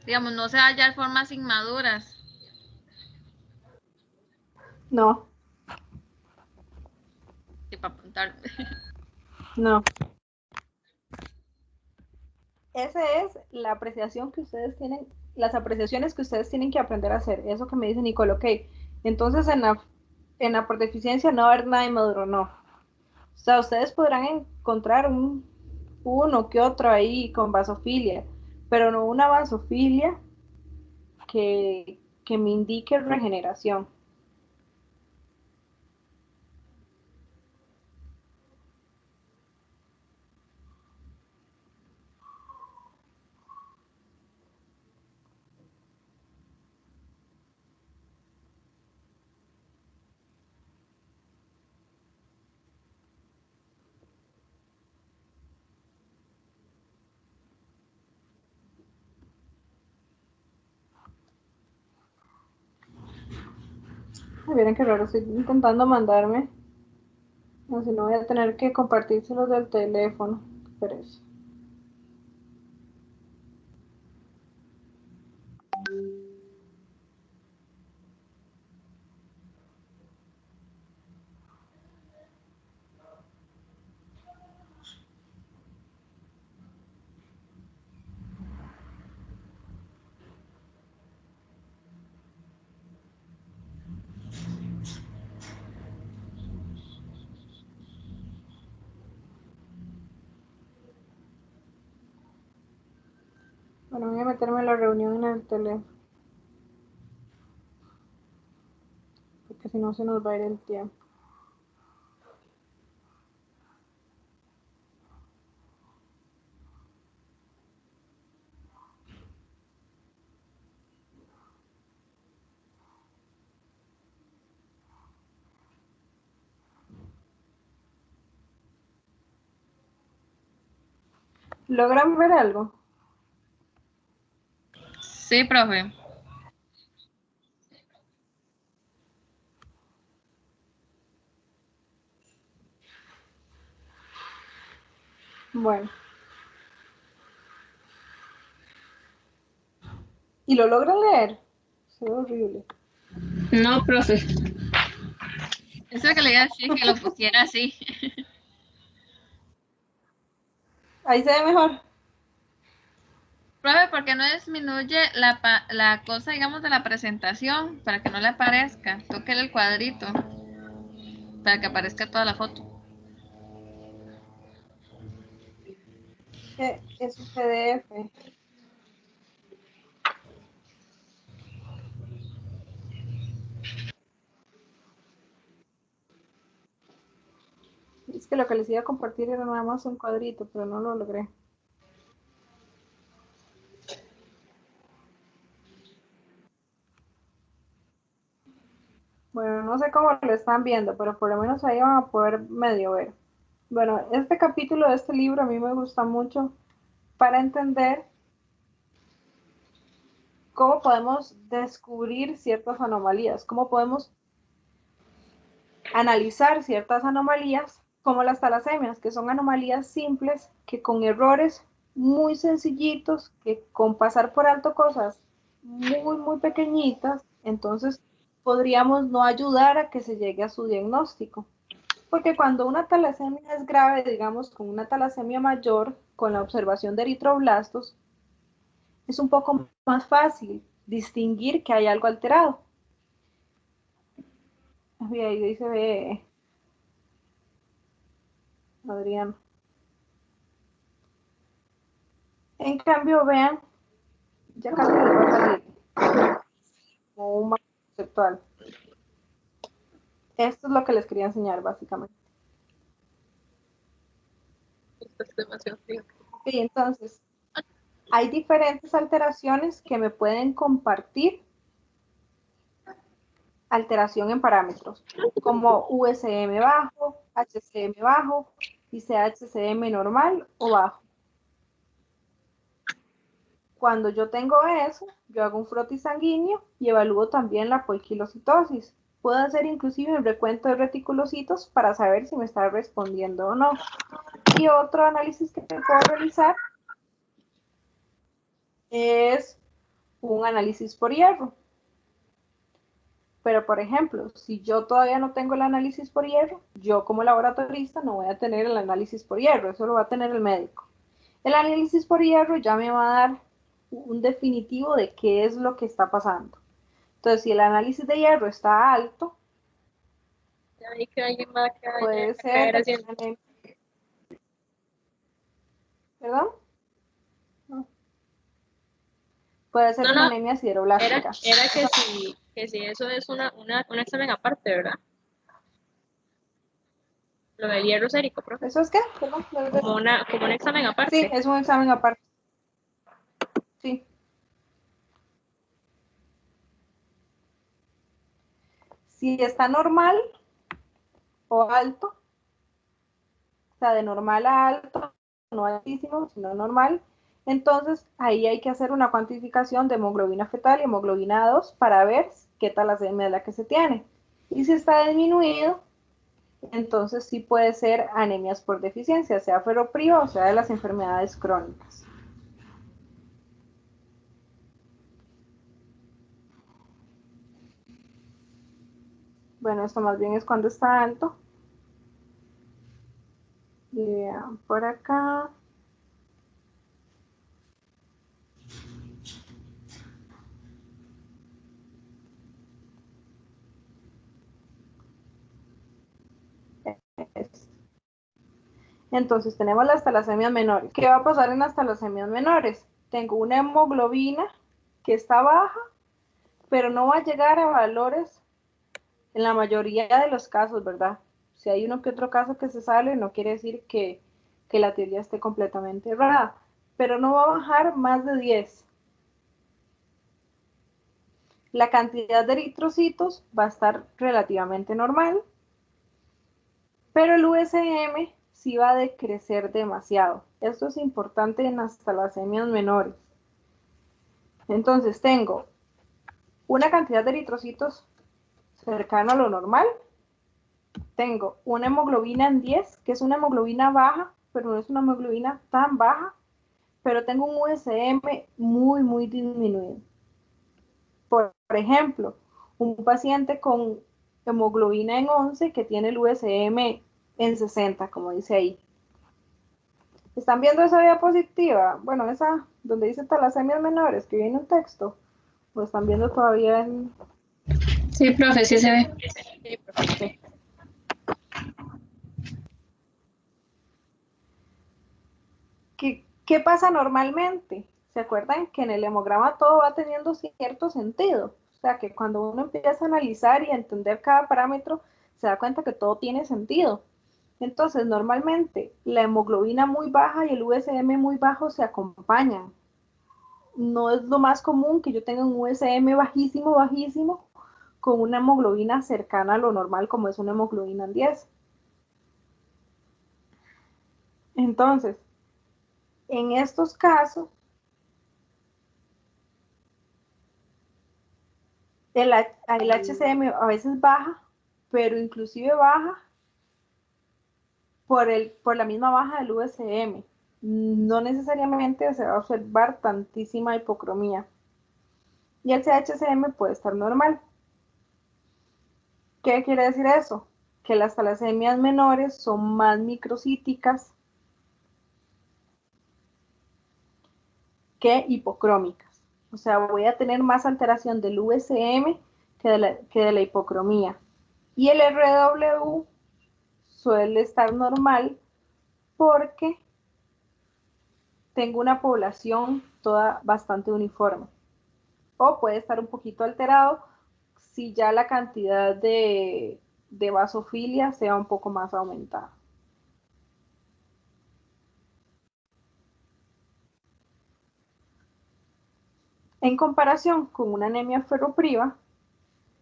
Digamos, no se va a hallar formas inmaduras. No. Y para apuntar. No. Esa es la apreciación que ustedes tienen, las apreciaciones que ustedes tienen que aprender a hacer. Eso que me dice Nicole, ok. Entonces en la por deficiencia no va a haber nada inmaduro, no. O sea, ustedes podrán encontrar uno que otro ahí con vasofilia, pero no una vasofilia que me indique regeneración. Miren qué raro, estoy intentando mandarme. No, si no voy a tener que compartírselos del teléfono. Qué pereza. Bueno, voy a meterme en la reunión en el teléfono. Porque si no se nos va a ir el tiempo. ¿Logran ver algo? Sí, profe. Bueno. ¿Y lo logran leer? Se ve horrible. No, profe. Eso que le iba a decir que lo pusiera así. Ahí se ve mejor. Profe, ¿por qué no disminuye la cosa, digamos, de la presentación para que no le aparezca? Tóquele el cuadrito para que aparezca toda la foto. Es un PDF. Es que lo que les iba a compartir era nada más un cuadrito, pero no lo logré. Bueno, no sé cómo lo están viendo, pero por lo menos ahí van a poder medio ver. Bueno, este capítulo de este libro a mí me gusta mucho para entender ¿cómo podemos descubrir ciertas anomalías? ¿Cómo podemos analizar ciertas anomalías como las talasemias, que son anomalías simples que con errores muy sencillitos, que con pasar por alto cosas muy pequeñitas, entonces podríamos no ayudar a que se llegue a su diagnóstico? Porque cuando una talasemia es grave, digamos con una talasemia mayor, con la observación de eritroblastos, es un poco más fácil distinguir que hay algo alterado. Ahí se ve Adrián. En cambio, vean, ya casi les va a salir como un mapa conceptual. Esto es lo que les quería enseñar, básicamente. Esto es demasiado frío. Sí, entonces, hay diferentes alteraciones que me pueden compartir alteración en parámetros, como USM bajo, HCM bajo, y sea HCM normal o bajo. Cuando yo tengo eso, yo hago un frotis sanguíneo y evalúo también la poiquilocitosis. Puedo hacer inclusive un recuento de reticulocitos para saber si me está respondiendo o no. Y otro análisis que puedo realizar es un análisis por hierro. Pero, por ejemplo, si yo todavía no tengo el análisis por hierro, yo como laboratorista no voy a tener el análisis por hierro, eso lo va a tener el médico. El análisis por hierro ya me va a dar un definitivo de qué es lo que está pasando. Entonces, si el análisis de hierro está alto, Ya vi que alguien va a puede caer ser haciendo. ¿Perdón? No. Puede ser No, una no, anemia sideroblástica. era que si eso es un examen aparte, ¿verdad? Lo del hierro sérico, profe. ¿Eso es qué? Perdón. Como un examen Sí, aparte. es un examen aparte. Sí. Si está normal o alto, o sea, de normal a alto, no altísimo, sino normal, entonces ahí hay que hacer una cuantificación de hemoglobina fetal y hemoglobina A2 para ver qué talasemia es la que se tiene. Y si está disminuido, entonces sí puede ser anemias por deficiencia, sea ferropriva o sea de las enfermedades crónicas. Bueno, esto más bien es cuando está alto. Y vean por acá. Entonces tenemos las talasemias menores. ¿Qué va a pasar en las talasemias menores? Tengo una hemoglobina que está baja, pero no va a llegar a valores en la mayoría de los casos, ¿verdad? Si hay uno que otro caso que se sale, no quiere decir que la teoría esté completamente errada, pero no va a bajar más de 10. La cantidad de eritrocitos va a estar relativamente normal, pero el USM sí va a decrecer demasiado. Esto es importante en las talasemias menores. Entonces tengo una cantidad de eritrocitos cercano a lo normal. Tengo una hemoglobina en 10, que es una hemoglobina baja, pero no es una hemoglobina tan baja, pero tengo un USM muy disminuido. Por ejemplo, un paciente con hemoglobina en 11 que tiene el USM en 60, como dice ahí. ¿Están viendo esa diapositiva? Bueno, esa donde dice talasemias menores, que viene un texto. ¿O están viendo todavía en...? Sí, profe, sí se ve. Sí, profe. ¿Qué pasa normalmente? ¿Se acuerdan que en el hemograma todo va teniendo cierto sentido? O sea, que cuando uno empieza a analizar y a entender cada parámetro, se da cuenta que todo tiene sentido. Entonces, normalmente, la hemoglobina muy baja y el USM muy bajo se acompañan. No es lo más común que yo tenga un USM bajísimo, con una hemoglobina cercana a lo normal, como es una hemoglobina en 10. Entonces, en estos casos, el HCM a veces baja, pero inclusive baja por la misma baja del USM. No necesariamente se va a observar tantísima hipocromía. Y el CHCM puede estar normal. ¿Qué quiere decir eso? Que las talasemias menores son más microcíticas que hipocrómicas. O sea, voy a tener más alteración del USM que de la hipocromía. Y el RW suele estar normal porque tengo una población toda bastante uniforme. O puede estar un poquito alterado si ya la cantidad de basofilia sea un poco más aumentada. En comparación con una anemia ferropriva,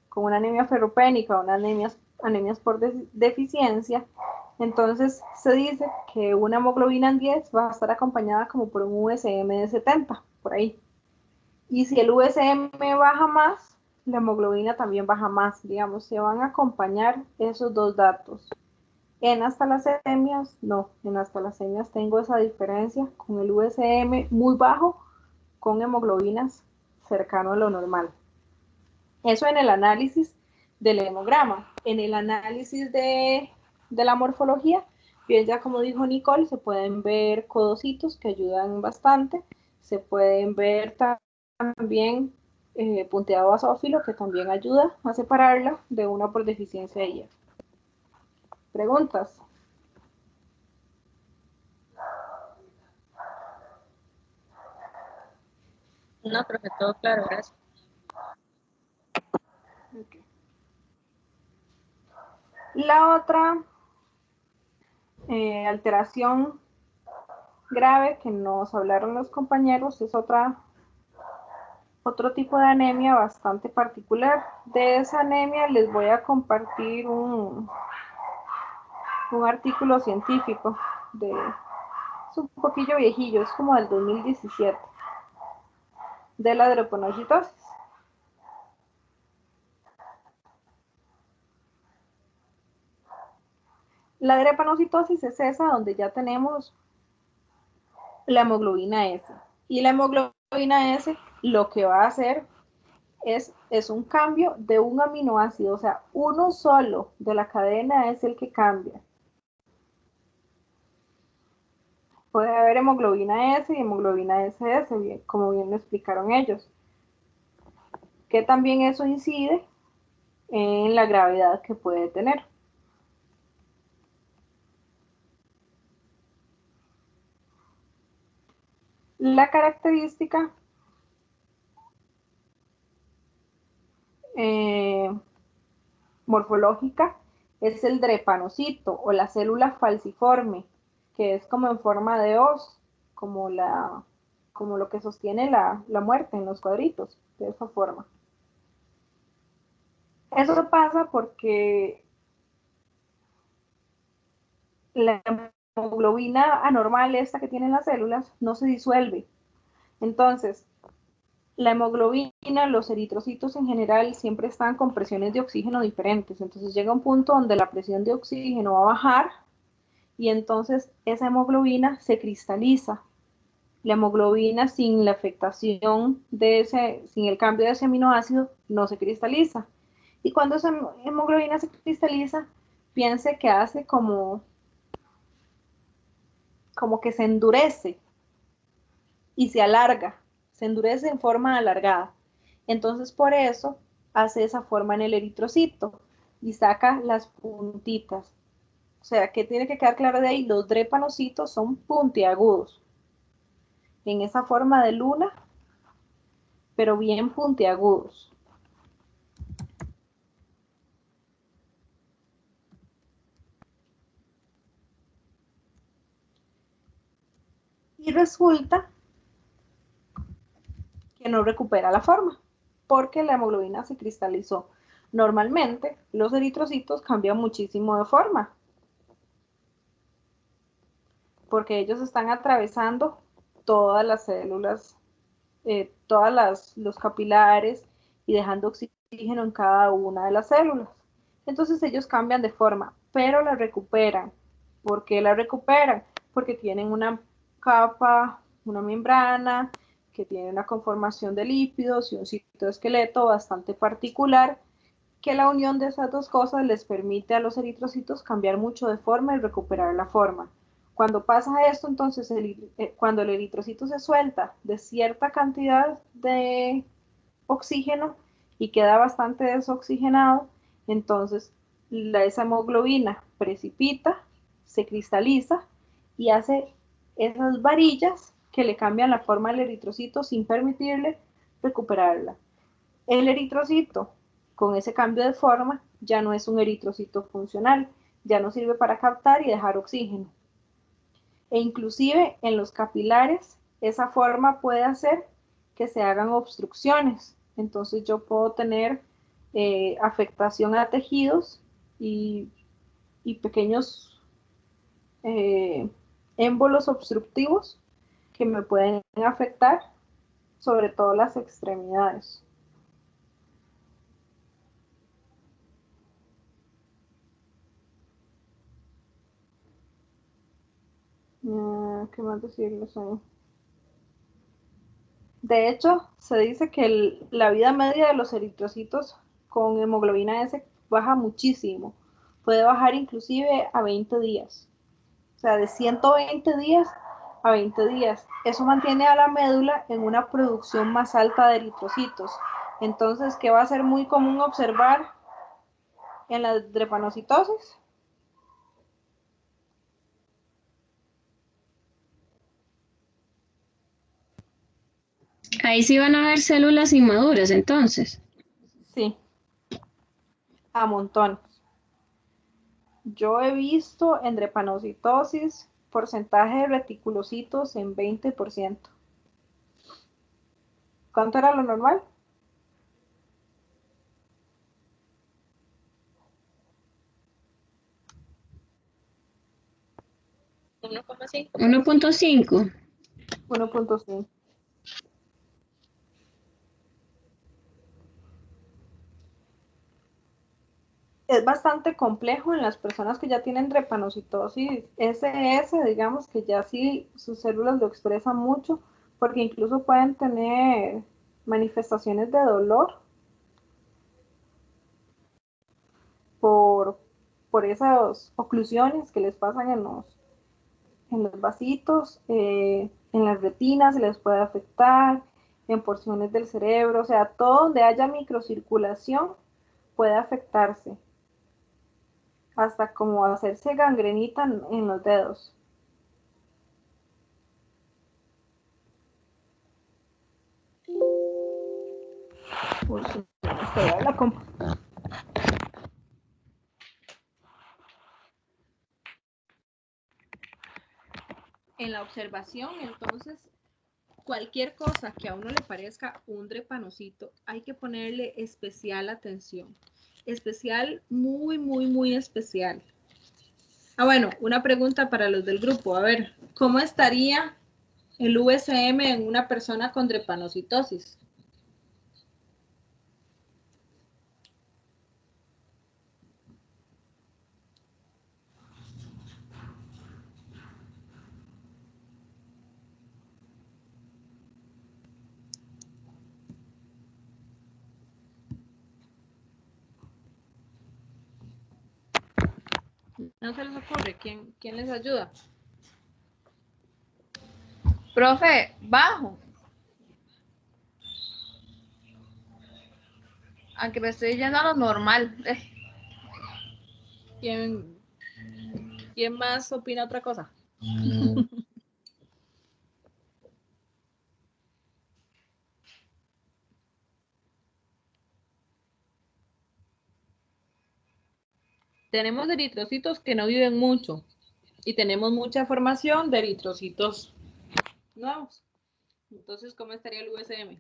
con una anemia ferropénica o una anemias por deficiencia, entonces se dice que una hemoglobina en 10 va a estar acompañada como por un USM de 70, por ahí. Y si el USM baja más, la hemoglobina también baja más, digamos, se van a acompañar esos dos datos. En las talasemias, no, en las talasemias tengo esa diferencia con el USM muy bajo, con hemoglobinas cercano a lo normal. Eso en el análisis del hemograma. En el análisis de la morfología, bien, ya como dijo Nicole, se pueden ver codocitos que ayudan bastante, se pueden ver también punteado basófilo, que también ayuda a separarla de una por deficiencia de hierro. ¿Preguntas? No, profe, todo claro, gracias. Okay. La otra alteración grave que nos hablaron los compañeros es otro tipo de anemia bastante particular. De esa anemia les voy a compartir un artículo científico, es un poquillo viejillo, es como del 2017, de la drepanocitosis. La drepanocitosis es esa donde ya tenemos la hemoglobina S. Y la hemoglobina S lo que va a hacer es un cambio de un aminoácido, o sea, uno solo de la cadena es el que cambia. Puede haber hemoglobina S y hemoglobina SS, como bien lo explicaron ellos. Que también eso incide en la gravedad que puede tener. La característica morfológica es el drepanocito o la célula falciforme, que es como en forma de hoz, como lo que sostiene la muerte en los cuadritos, de esa forma. Eso pasa porque la hemoglobina anormal, esta que tienen las células, no se disuelve. Entonces, la hemoglobina, los eritrocitos en general siempre están con presiones de oxígeno diferentes. Entonces llega un punto donde la presión de oxígeno va a bajar y entonces esa hemoglobina se cristaliza. La hemoglobina sin la afectación sin el cambio de ese aminoácido, no se cristaliza. Y cuando esa hemoglobina se cristaliza, piense que hace como que se endurece y se alarga, se endurece en forma alargada. Entonces por eso hace esa forma en el eritrocito y saca las puntitas. O sea, que tiene que quedar claro de ahí, los drepanocitos son puntiagudos. En esa forma de luna, pero bien puntiagudos. Y resulta que no recupera la forma, porque la hemoglobina se cristalizó. Normalmente, los eritrocitos cambian muchísimo de forma, porque ellos están atravesando todas las células, todos los capilares y dejando oxígeno oxígeno en cada una de las células. Entonces ellos cambian de forma, pero la recuperan. ¿Por qué la recuperan? Porque tienen una capa, una membrana, que tiene una conformación de lípidos y un citoesqueleto bastante particular, que la unión de esas dos cosas les permite a los eritrocitos cambiar mucho de forma y recuperar la forma. Cuando pasa esto, entonces, cuando el eritrocito se suelta de cierta cantidad de oxígeno y queda bastante desoxigenado, entonces esa hemoglobina precipita, se cristaliza y hace esas varillas que le cambian la forma al eritrocito sin permitirle recuperarla. El eritrocito, con ese cambio de forma, ya no es un eritrocito funcional, ya no sirve para captar y dejar oxígeno. E inclusive en los capilares, esa forma puede hacer que se hagan obstrucciones. Entonces yo puedo tener afectación a tejidos y pequeños émbolos obstructivos que me pueden afectar, sobre todo las extremidades. ¿Qué más decirles ahí? De hecho, se dice que la vida media de los eritrocitos con hemoglobina S baja muchísimo. Puede bajar inclusive a 20 días. O sea, de 120 días a 20 días. Eso mantiene a la médula en una producción más alta de eritrocitos. Entonces, ¿qué va a ser muy común observar en la drepanocitosis? Ahí sí van a haber células inmaduras, entonces. Sí, a montones. Yo he visto en drepanocitosis porcentaje de reticulocitos en 20%. ¿Cuánto era lo normal? 1,5. 1.5. 1.5. Es bastante complejo en las personas que ya tienen drepanocitosis SS, digamos que ya sí sus células lo expresan mucho, porque incluso pueden tener manifestaciones de dolor por esas oclusiones que les pasan en los vasitos, en las retinas se les puede afectar, en porciones del cerebro, o sea, todo donde haya microcirculación puede afectarse, hasta como hacerse gangrenita en los dedos. Uy, se me pegó la compu. En la observación, entonces, cualquier cosa que a uno le parezca un drepanocito, hay que ponerle especial atención. Especial, muy, muy, muy especial. Bueno, una pregunta para los del grupo. A ver, ¿cómo estaría el USM en una persona con drepanocitosis? ¿No se les ocurre? ¿Quién les ayuda? Profe, bajo. Aunque me estoy yendo a lo normal. ¿Quién más opina otra cosa? Tenemos eritrocitos que no viven mucho y tenemos mucha formación de eritrocitos nuevos. Entonces, ¿cómo estaría el USM?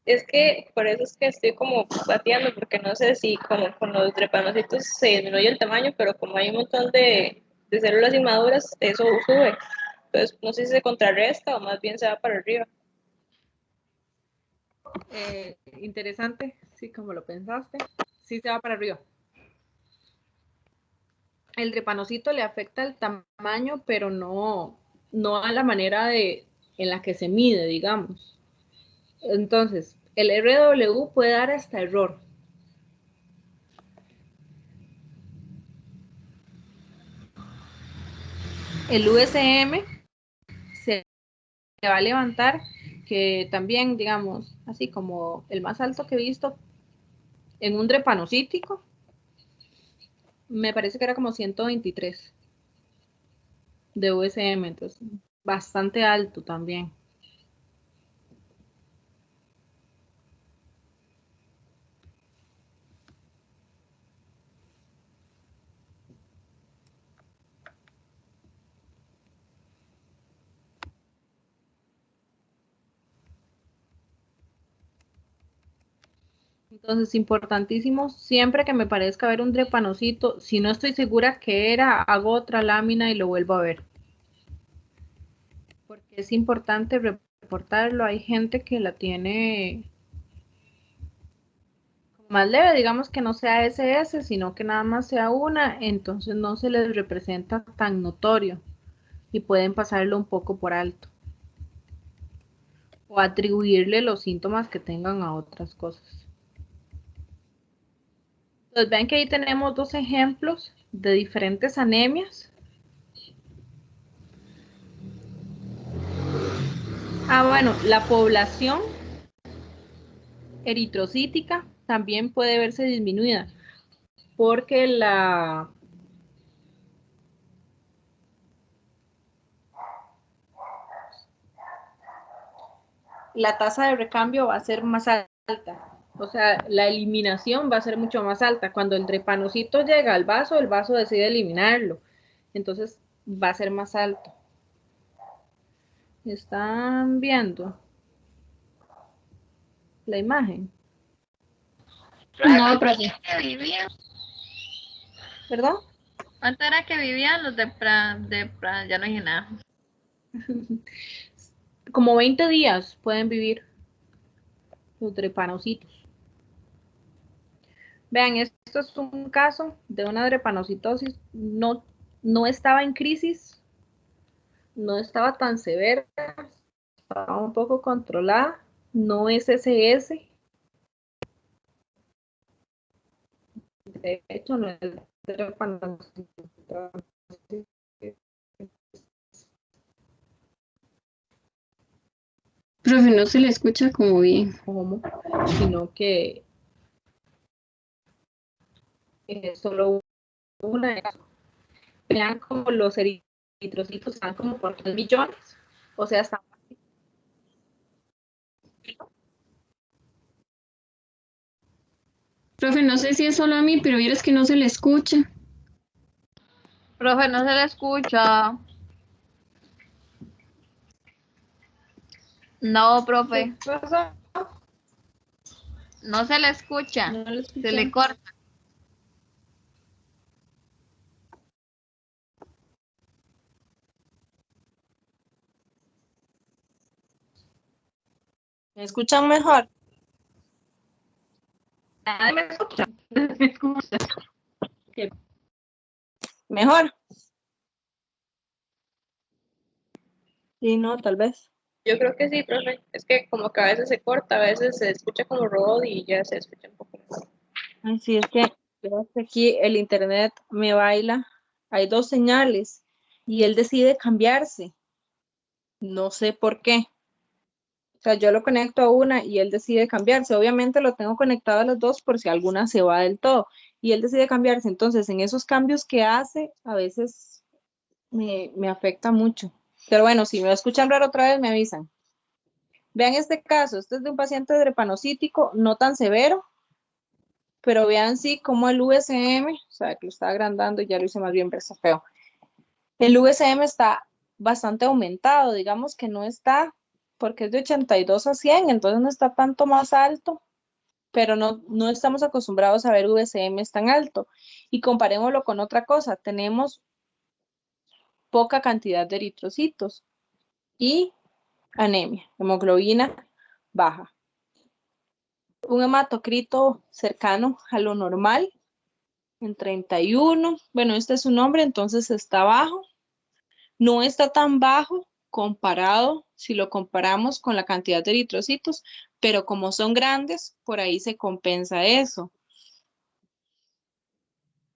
Es que por eso es que estoy como bateando, porque no sé si como con los drepanocitos se disminuye el tamaño, pero como hay un montón de de células inmaduras, eso sube. Entonces, no sé si se contrarresta o más bien se va para arriba. Interesante, sí, como lo pensaste. Sí se va para arriba. El drepanocito le afecta el tamaño, pero no a la manera en la que se mide, digamos. Entonces, el RW puede dar hasta error. El USM se va a levantar, que también, digamos, así como el más alto que he visto en un drepanocítico, me parece que era como 123 de USM, entonces bastante alto también. Entonces, importantísimo, siempre que me parezca ver un drepanocito, si no estoy segura que era, hago otra lámina y lo vuelvo a ver. Porque es importante reportarlo. Hay gente que la tiene más leve, digamos que no sea SS, sino que nada más sea una, entonces no se les representa tan notorio y pueden pasarlo un poco por alto o atribuirle los síntomas que tengan a otras cosas. Entonces ven que ahí tenemos dos ejemplos de diferentes anemias. Bueno, la población eritrocítica también puede verse disminuida porque la tasa de recambio va a ser más alta. O sea, la eliminación va a ser mucho más alta. Cuando el drepanocito llega al vaso, el vaso decide eliminarlo. Entonces va a ser más alto. ¿Están viendo la imagen? No, profe. ¿Perdón? ¿Cuánto era que vivían los ya no dije nada? Como 20 días pueden vivir los drepanocitos. Vean, esto es un caso de una drepanocitosis. No estaba en crisis, no estaba tan severa, estaba un poco controlada, no es SS. De hecho, no es drepanocitosis, Profe, no se le escucha como bien. sino que es solo una. Vean como los eritrocitos están como por 3 millones, o sea, están. Profe, no sé si es solo a mí, pero vieras que no se le escucha. Profe, no se le escucha. No, profe. ¿Qué pasó? No se le escucha. No le Se le corta. ¿Me escuchan mejor? Nadie me escucha. Me escucha. ¿Mejor? Sí, no, tal vez. Yo creo que sí, profe. Es que como que a veces se corta, a veces se escucha como robot y ya se escucha un poco más. Ay, sí, es que aquí el internet me baila. Hay dos señales y él decide cambiarse. No sé por qué. O sea, yo lo conecto a una y él decide cambiarse. Obviamente lo tengo conectado a las dos por si alguna se va del todo. Y él decide cambiarse. Entonces, en esos cambios que hace, a veces me afecta mucho. Pero bueno, si me escuchan raro otra vez, me avisan. Vean este caso. Este es de un paciente drepanocítico, no tan severo, pero vean sí como el USM, o sea, que lo está agrandando y ya lo hice más bien, pero está feo. El USM está bastante aumentado, digamos que no está, porque es de 82 a 100, entonces no está tanto más alto, pero no estamos acostumbrados a ver USM tan alto. Y comparémoslo con otra cosa, tenemos poca cantidad de eritrocitos y anemia, hemoglobina baja. Un hematocrito cercano a lo normal en 31. Bueno, este es su nombre, entonces está bajo. No está tan bajo comparado, si lo comparamos con la cantidad de eritrocitos, pero como son grandes, por ahí se compensa eso.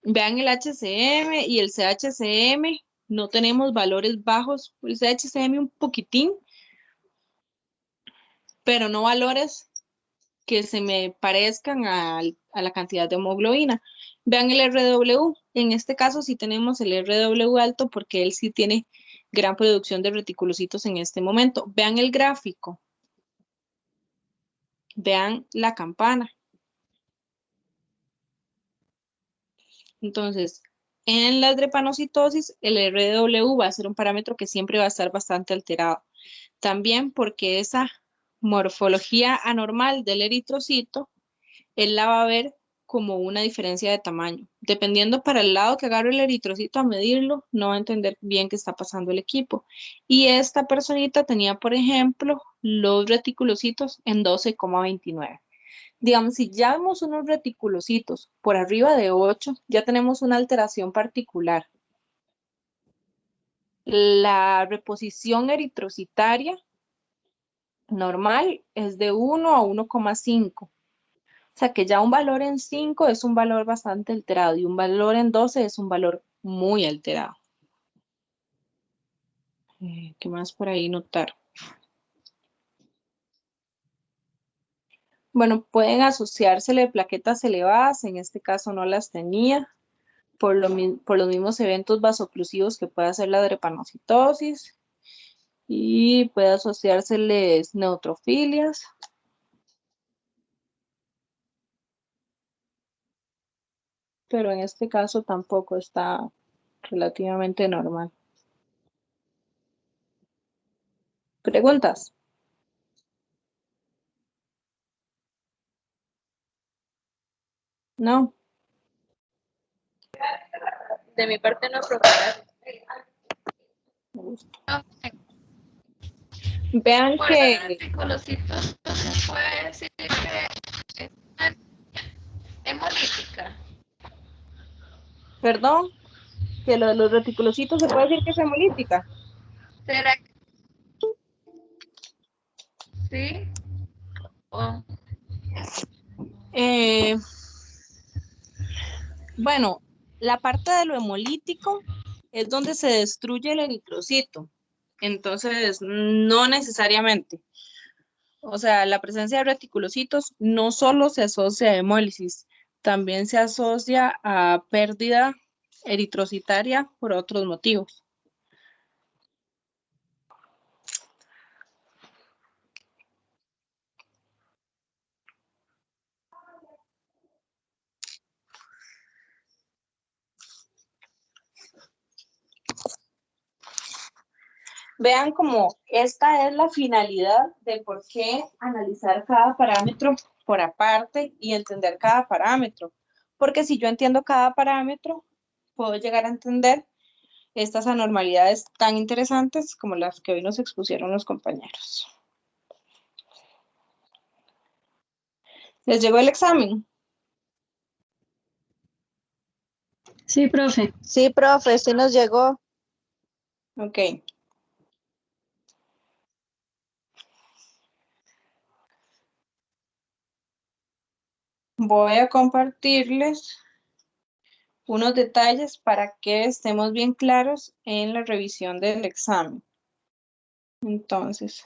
Vean el HCM y el CHCM, no tenemos valores bajos, el CHCM un poquitín, pero no valores que se me parezcan a la cantidad de hemoglobina. Vean el RW, en este caso sí tenemos el RW alto porque él sí tiene gran producción de reticulocitos en este momento. Vean el gráfico. Vean la campana. Entonces, en la drepanocitosis, el RW va a ser un parámetro que siempre va a estar bastante alterado. También porque esa morfología anormal del eritrocito, él la va a ver como una diferencia de tamaño. Dependiendo para el lado que agarre el eritrocito a medirlo, no va a entender bien qué está pasando el equipo. Y esta personita tenía, por ejemplo, los reticulocitos en 12,29. Digamos, si ya vemos unos reticulocitos por arriba de 8, ya tenemos una alteración particular. La reposición eritrocitaria normal es de 1 a 1,5. O sea que ya un valor en 5 es un valor bastante alterado y un valor en 12 es un valor muy alterado. ¿Qué más por ahí notar? Bueno, pueden asociársele plaquetas elevadas, en este caso no las tenía, por los mismos eventos vasoclusivos que puede hacer la drepanocitosis, y puede asociárseles neutrofilias. Pero en este caso tampoco está relativamente normal. ¿Preguntas? No. De mi parte no, profe. Vean que Reticulocitos, entonces puede decir que es hemolítica. Perdón, que lo de los reticulocitos se puede decir que es hemolítica. ¿Será que sí? Oh. Bueno, la parte de lo hemolítico es donde se destruye el eritrocito. Entonces, no necesariamente. O sea, la presencia de reticulocitos no solo se asocia a hemólisis, también se asocia a pérdida eritrocitaria por otros motivos. Vean cómo esta es la finalidad de por qué analizar cada parámetro por aparte y entender cada parámetro. Porque si yo entiendo cada parámetro, puedo llegar a entender estas anormalidades tan interesantes como las que hoy nos expusieron los compañeros. ¿Les llegó el examen? Sí, profe. Sí, profe, sí nos llegó. Ok. Voy a compartirles unos detalles para que estemos bien claros en la revisión del examen. Entonces,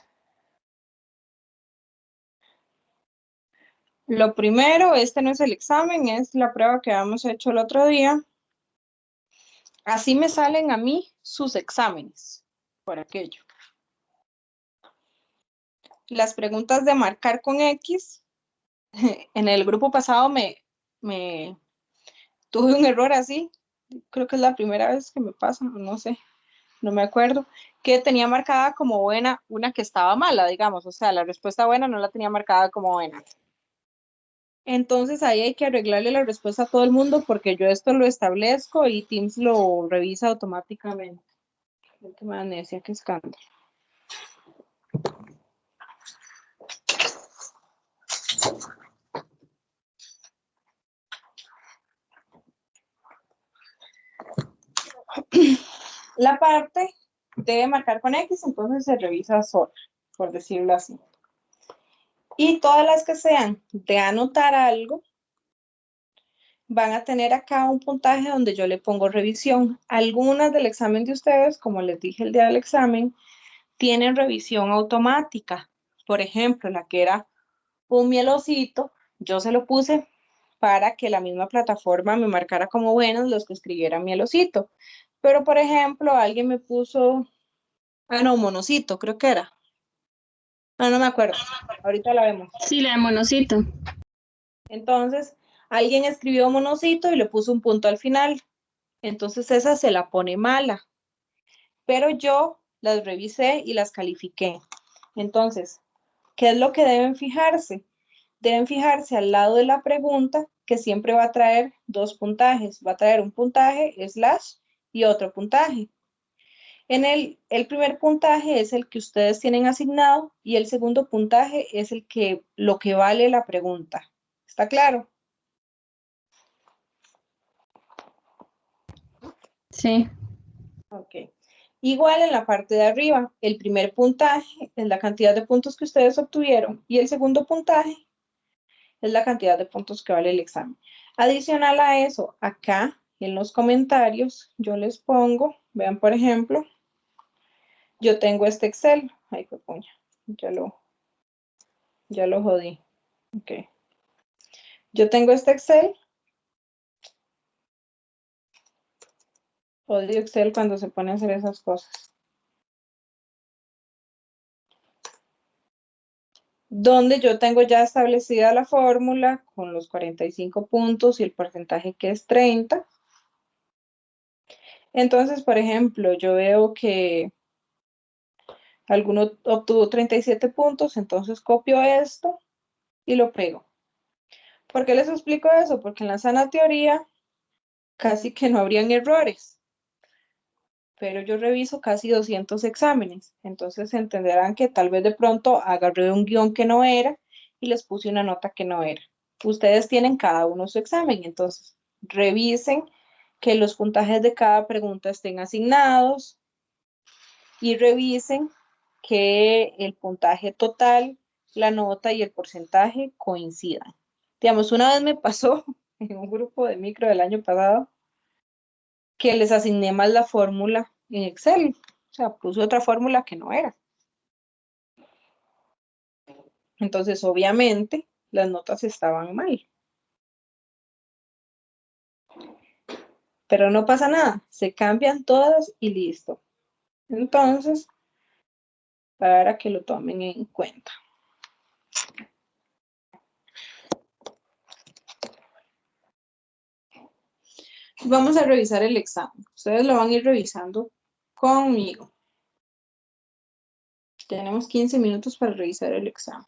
lo primero, este no es el examen, es la prueba que habíamos hecho el otro día. Así me salen a mí sus exámenes, por aquello. Las preguntas de marcar con X, en el grupo pasado tuve un error así, creo que es la primera vez que me pasa, no sé, no me acuerdo, que tenía marcada como buena una que estaba mala, digamos, o sea, la respuesta buena no la tenía marcada como buena. Entonces ahí hay que arreglarle la respuesta a todo el mundo porque yo esto lo establezco y Teams lo revisa automáticamente. Qué magnesia, qué escándalo. La parte debe marcar con X, entonces se revisa sola, por decirlo así. Y todas las que sean de anotar algo, van a tener acá un puntaje donde yo le pongo revisión. Algunas del examen de ustedes, como les dije el día del examen, tienen revisión automática. Por ejemplo, la que era un mielocito, yo se lo puse para que la misma plataforma me marcara como buenos los que escribieran mielocito. Pero, por ejemplo, alguien me puso, no, monocito, creo que era. No me acuerdo. Ahorita la vemos. Sí, la de monocito. Entonces, alguien escribió monocito y le puso un punto al final. Entonces, esa se la pone mala. Pero yo las revisé y las califiqué. Entonces, ¿qué es lo que deben fijarse? Deben fijarse al lado de la pregunta que siempre va a traer dos puntajes. Va a traer un puntaje, slash, y otro puntaje. En el primer puntaje es el que ustedes tienen asignado y el segundo puntaje es lo que vale la pregunta. ¿Está claro? Sí. Ok. Igual en la parte de arriba, el primer puntaje es la cantidad de puntos que ustedes obtuvieron y el segundo puntaje es la cantidad de puntos que vale el examen. Adicional a eso, acá en los comentarios yo les pongo, vean por ejemplo, yo tengo este Excel, ay qué puña, ya lo jodí, ok. Yo tengo este Excel, odio Excel cuando se pone a hacer esas cosas. Donde yo tengo ya establecida la fórmula con los 45 puntos y el porcentaje que es 30. Entonces, por ejemplo, yo veo que alguno obtuvo 37 puntos, entonces copio esto y lo pego. ¿Por qué les explico eso? Porque en la sana teoría casi que no habrían errores, pero yo reviso casi 200 exámenes, entonces entenderán que tal vez de pronto agarré un guión que no era y les puse una nota que no era. Ustedes tienen cada uno su examen, entonces revisen que los puntajes de cada pregunta estén asignados y revisen que el puntaje total, la nota y el porcentaje coincidan. Digamos, una vez me pasó en un grupo de micro del año pasado que les asigné mal la fórmula en Excel. O sea, puse otra fórmula que no era. Entonces, obviamente, las notas estaban mal. Pero no pasa nada, se cambian todas y listo. Entonces, para que lo tomen en cuenta. Vamos a revisar el examen. Ustedes lo van a ir revisando conmigo. Tenemos 15 minutos para revisar el examen.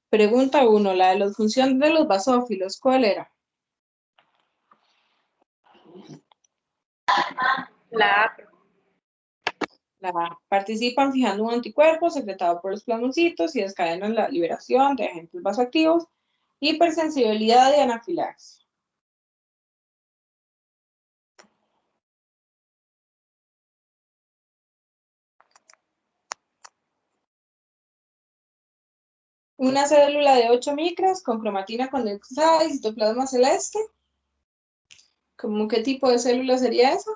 Pregunta 1, la de la función de los basófilos, ¿cuál era? La A. Participan fijando un anticuerpo secretado por los plasmocitos y descadenan la liberación de agentes vasoactivos, hipersensibilidad y anafilaxia. Una célula de 8 micras con cromatina condensada y citoplasma celeste. ¿Cómo qué tipo de célula sería esa?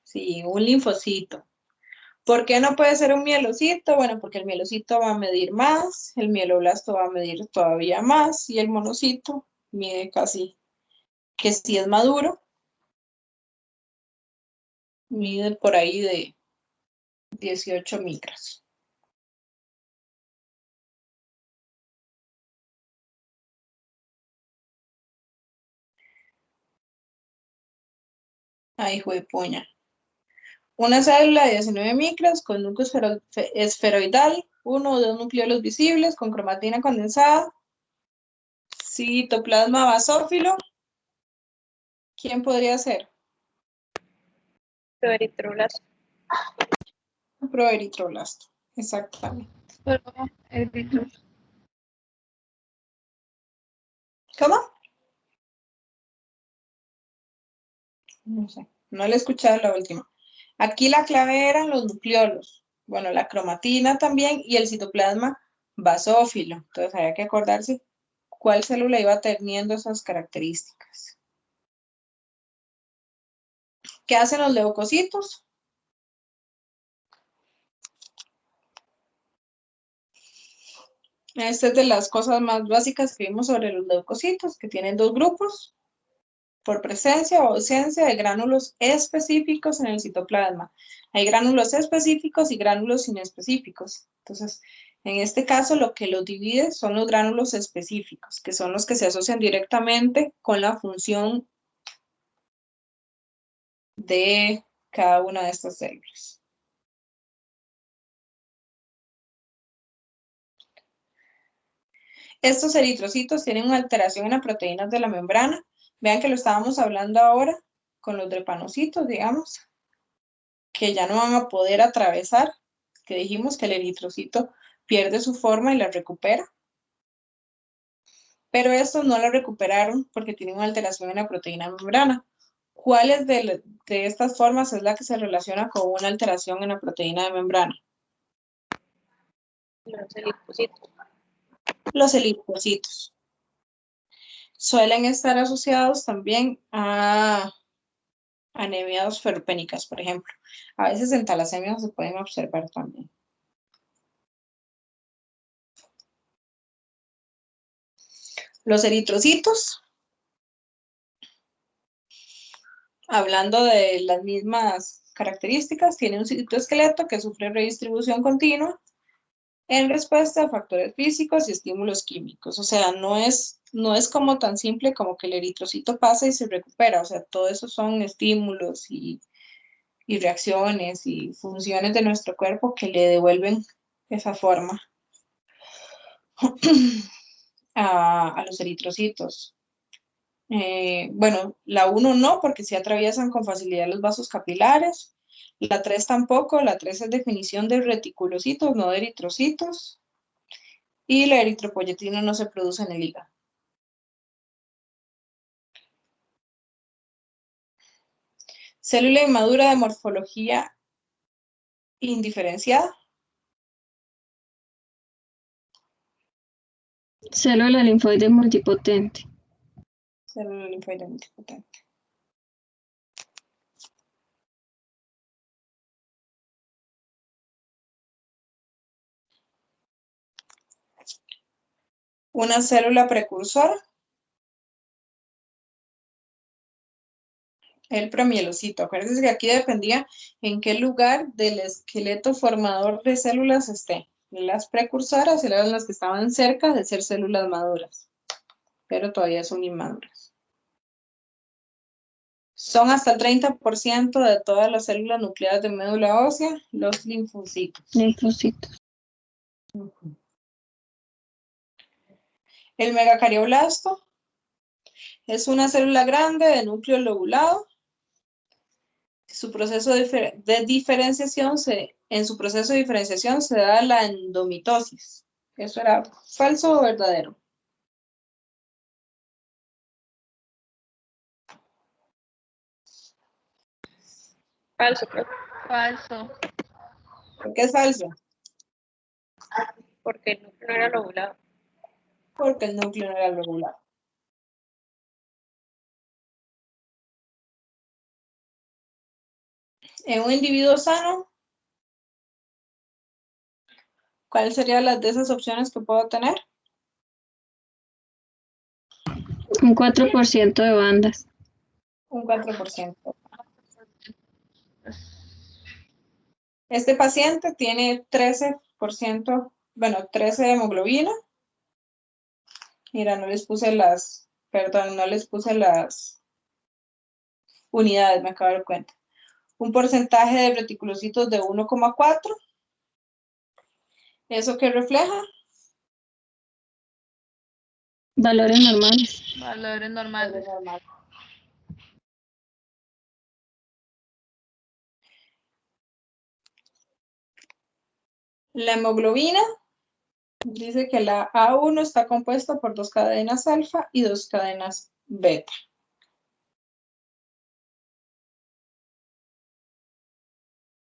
Sí, un linfocito. ¿Por qué no puede ser un mielocito? Bueno, porque el mielocito va a medir más, el mieloblasto va a medir todavía más y el monocito mide casi, que si es maduro, mide por ahí de 18 micras. Ay, hijo de puña. Una célula de 19 micras con núcleo esferoidal, 1 o 2 nucleolos visibles con cromatina condensada, citoplasma basófilo. ¿Quién podría ser? Proeritroblasto. Proeritroblasto, exactamente. ¿Cómo? No sé, no le he escuchado la última. Aquí la clave eran los nucleolos. Bueno, la cromatina también y el citoplasma basófilo. Entonces había que acordarse cuál célula iba teniendo esas características. ¿Qué hacen los leucocitos? Esta es de las cosas más básicas que vimos sobre los leucocitos, que tienen dos grupos, por presencia o ausencia de gránulos específicos en el citoplasma. Hay gránulos específicos y gránulos inespecíficos. Entonces, en este caso, lo que los divide son los gránulos específicos, que son los que se asocian directamente con la función de cada una de estas células. Estos eritrocitos tienen una alteración en las proteínas de la membrana. Vean que lo estábamos hablando ahora con los drepanocitos, digamos, que ya no van a poder atravesar, que dijimos que el eritrocito pierde su forma y la recupera. Pero estos no la recuperaron porque tienen una alteración en la proteína membrana. ¿Cuáles de estas formas es la que se relaciona con una alteración en la proteína de membrana? Los eritrocitos. Los eritrocitos. Suelen estar asociados también a anemias ferropénicas, por ejemplo. A veces en talasemia se pueden observar también. Los eritrocitos, hablando de las mismas características, tienen un citoesqueleto que sufre redistribución continua en respuesta a factores físicos y estímulos químicos. O sea, no es como tan simple como que el eritrocito pasa y se recupera. O sea, todo eso son estímulos y reacciones y funciones de nuestro cuerpo que le devuelven esa forma a los eritrocitos. Bueno, la 1 no, porque sí atraviesan con facilidad los vasos capilares. La 3 tampoco, la 3 es definición de reticulocitos, no de eritrocitos. Y la eritropoyetina no se produce en el hígado. Célula inmadura de morfología indiferenciada. Célula linfoide multipotente. Célula linfoide multipotente. Una célula precursora. El promielocito. Acuérdense que aquí dependía en qué lugar del esqueleto formador de células esté. Las precursoras eran las que estaban cerca de ser células maduras, pero todavía son inmaduras. Son hasta el 30% de todas las células nucleares de médula ósea, los linfocitos. Linfocitos. El megacardioblasto es una célula grande de núcleo lobulado. Su proceso de diferenciación en su proceso de diferenciación se da la endomitosis. ¿Eso era falso o verdadero? Falso, creo. Falso. ¿Por qué es falso? Porque el núcleo no era lobulado. Porque el núcleo no era lobulado. En un individuo sano, ¿cuál sería las de esas opciones que puedo tener? Un 4% de bandas. Un 4%. Este paciente tiene 13%, bueno, 13 de hemoglobina. Mira, no les puse las unidades, me acabo de dar cuenta. Un porcentaje de reticulocitos de 1,4. ¿Eso qué refleja? Valores normales. Valores normales. La hemoglobina dice que la A1 está compuesta por 2 cadenas alfa y 2 cadenas beta.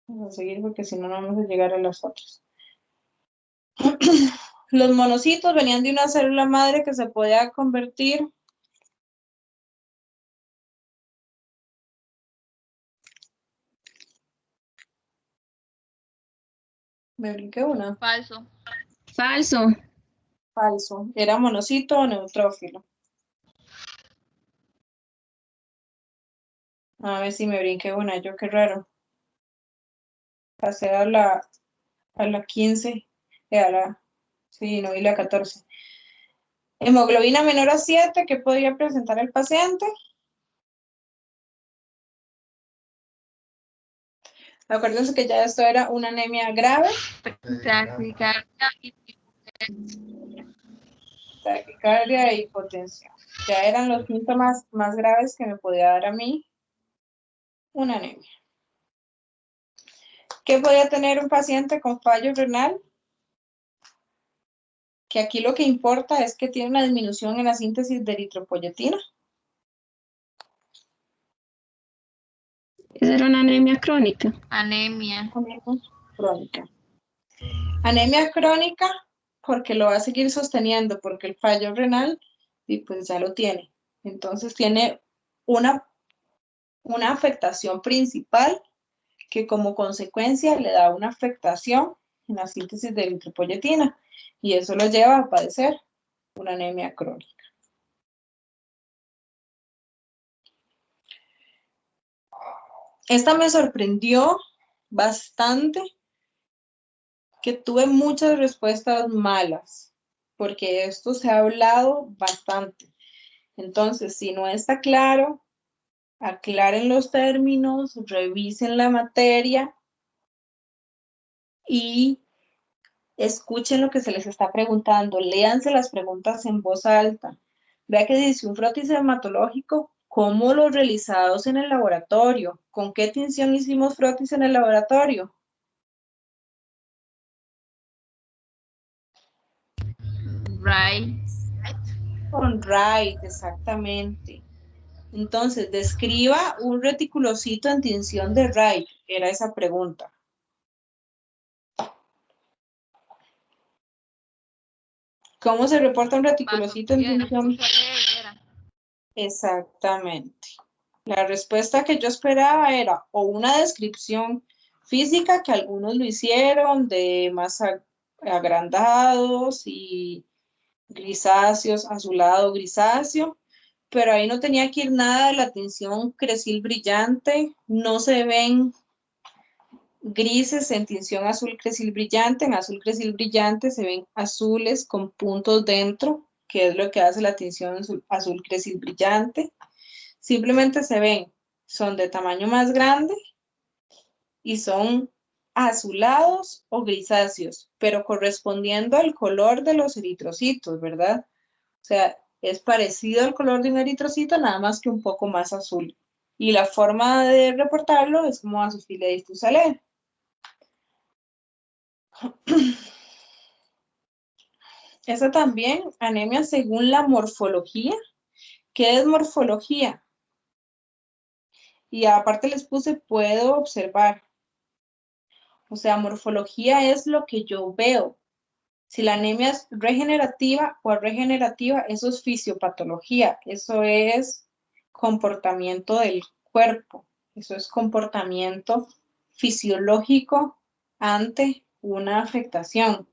Vamos a seguir porque si no, no vamos a llegar a las otras. Los monocitos venían de una célula madre que se podía convertir me brinqué una. Falso. Falso. Falso. Era monocito o neutrófilo. A ver si me brinqué una, yo qué raro. Pasé a la 15, sí, no vi la 14. Hemoglobina menor a 7, ¿qué podría presentar el paciente? Acuérdense que ya esto era una anemia grave. Taquicardia e hipotensión. Ya eran los síntomas más graves que me podía dar a mí una anemia. ¿Qué podía tener un paciente con fallo renal? Que aquí lo que importa es que tiene una disminución en la síntesis de eritropoyetina. Esa era una anemia crónica. Anemia. Crónica. Anemia crónica porque lo va a seguir sosteniendo, porque el fallo renal, y pues ya lo tiene. Entonces tiene una afectación principal que como consecuencia le da una afectación en la síntesis de eritropoyetina y eso lo lleva a padecer una anemia crónica. Esta me sorprendió bastante, que tuve muchas respuestas malas, porque esto se ha hablado bastante. Entonces, si no está claro, aclaren los términos, revisen la materia y escuchen lo que se les está preguntando, léanse las preguntas en voz alta. Vea que dice un frotis hematológico, ¿cómo los realizados en el laboratorio? ¿Con qué tinción hicimos frotis en el laboratorio? Right. Con Wright, exactamente. Entonces, describa un reticulocito en tinción de Wright, era esa pregunta. ¿Cómo se reporta un reticulocito en tinción? Exactamente. La respuesta que yo esperaba era o una descripción física, que algunos lo hicieron, de más agrandados y grisáceos, azulado, grisáceo, pero ahí no tenía que ir nada de la tinción cresil brillante, no se ven grises en tinción azul cresil brillante, en azul cresil brillante se ven azules con puntos dentro, que es lo que hace la tinción azul cresil brillante. Simplemente se ven, son de tamaño más grande y son azulados o grisáceos, pero correspondiendo al color de los eritrocitos, ¿verdad? O sea, es parecido al color de un eritrocito, nada más que un poco más azul. Y la forma de reportarlo es como azofilia difusa. Esa también, anemia según la morfología. ¿Qué es morfología? Y aparte les puse, puedo observar. O sea, morfología es lo que yo veo. Si la anemia es regenerativa o regenerativa, eso es fisiopatología. Eso es comportamiento del cuerpo. Eso es comportamiento fisiológico ante una afectación.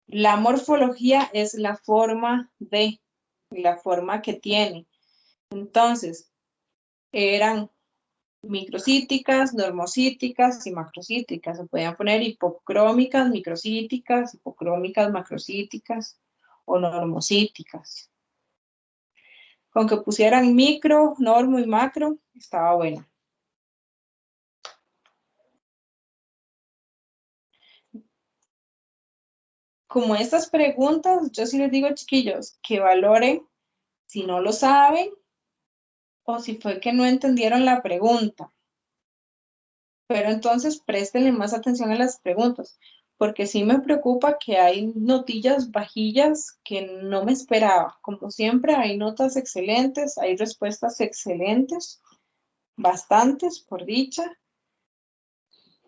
La morfología es la forma la forma que tiene. Entonces, eran microcíticas, normocíticas y macrocíticas. Se podían poner hipocrómicas, microcíticas, hipocrómicas, macrocíticas o normocíticas. Con que pusieran micro, normo y macro, estaba buena. Como estas preguntas, yo sí les digo, chiquillos, que valoren si no lo saben o si fue que no entendieron la pregunta. Pero entonces préstenle más atención a las preguntas, porque sí me preocupa que hay notillas bajillas que no me esperaba. Como siempre, hay notas excelentes, hay respuestas excelentes, bastantes, por dicha.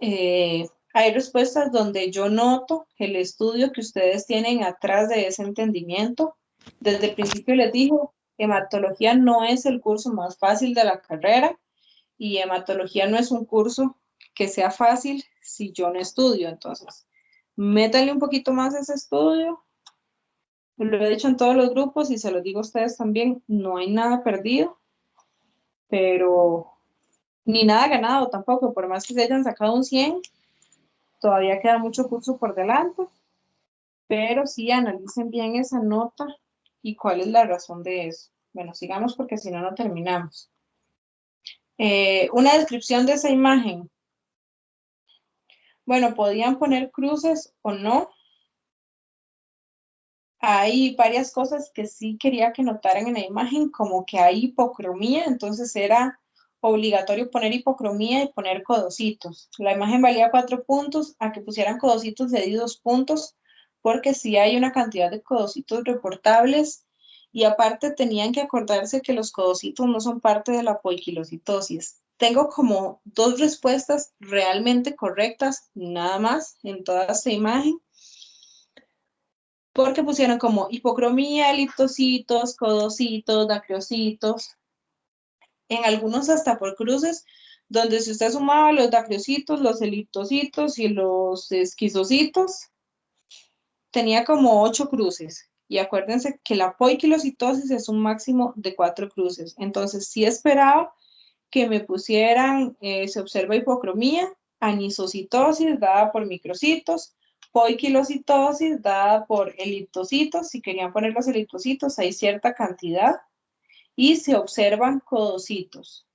Hay respuestas donde yo noto el estudio que ustedes tienen atrás de ese entendimiento. Desde el principio les digo, hematología no es el curso más fácil de la carrera y hematología no es un curso que sea fácil si yo no estudio. Entonces, métanle un poquito más a ese estudio. Lo he dicho en todos los grupos y se los digo a ustedes también, no hay nada perdido, pero ni nada ganado tampoco, por más que se hayan sacado un 100, todavía queda mucho curso por delante, pero sí analicen bien esa nota y cuál es la razón de eso. Bueno, sigamos porque si no, no terminamos. Una descripción de esa imagen. Bueno, podían poner cruces o no. Hay varias cosas que sí quería que notaran en la imagen, como que hay hipocromía, entonces era obligatorio poner hipocromía y poner codocitos. La imagen valía 4 puntos, a que pusieran codocitos le di 2 puntos, porque sí hay una cantidad de codocitos reportables, y aparte tenían que acordarse que los codocitos no son parte de la poiquilocitosis. Tengo como 2 respuestas realmente correctas, nada más, en toda esta imagen, porque pusieron como hipocromía, eliptocitos, codocitos, dacriocitos, en algunos hasta por cruces, donde si usted sumaba los dacriocitos, los eliptocitos y los esquizocitos, tenía como 8 cruces. Y acuérdense que la poiquilocitosis es un máximo de 4 cruces. Entonces, sí esperaba que me pusieran, se observa hipocromía, anisocitosis dada por microcitos, poiquilocitosis dada por eliptocitos. Si querían poner los eliptocitos, hay cierta cantidad. Y se observan codocitos.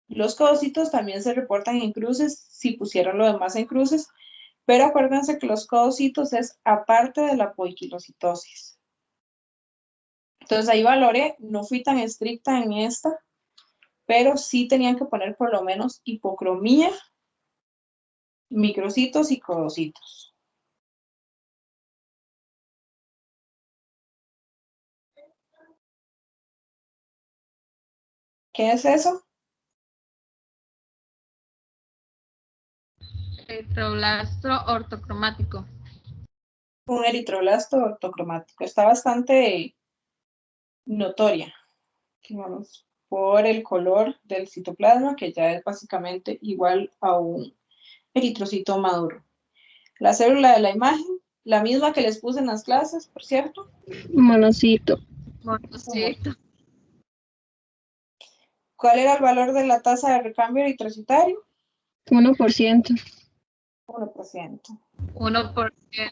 Los codocitos también se reportan en cruces, si pusieron lo demás en cruces, pero acuérdense que los codocitos es aparte de la poiquilocitosis. Entonces ahí valoré, no fui tan estricta en esta, pero sí tenían que poner por lo menos hipocromía, microcitos y codocitos. ¿Qué es eso? Eritroblasto ortocromático. Un eritroblasto ortocromático. Está bastante notoria, digamos, por el color del citoplasma, que ya es básicamente igual a un eritrocito maduro. La célula de la imagen, la misma que les puse en las clases, por cierto. Monocito. Monocito. ¿Cuál era el valor de la tasa de recambio eritrocitario? 1%. 1%. 1%.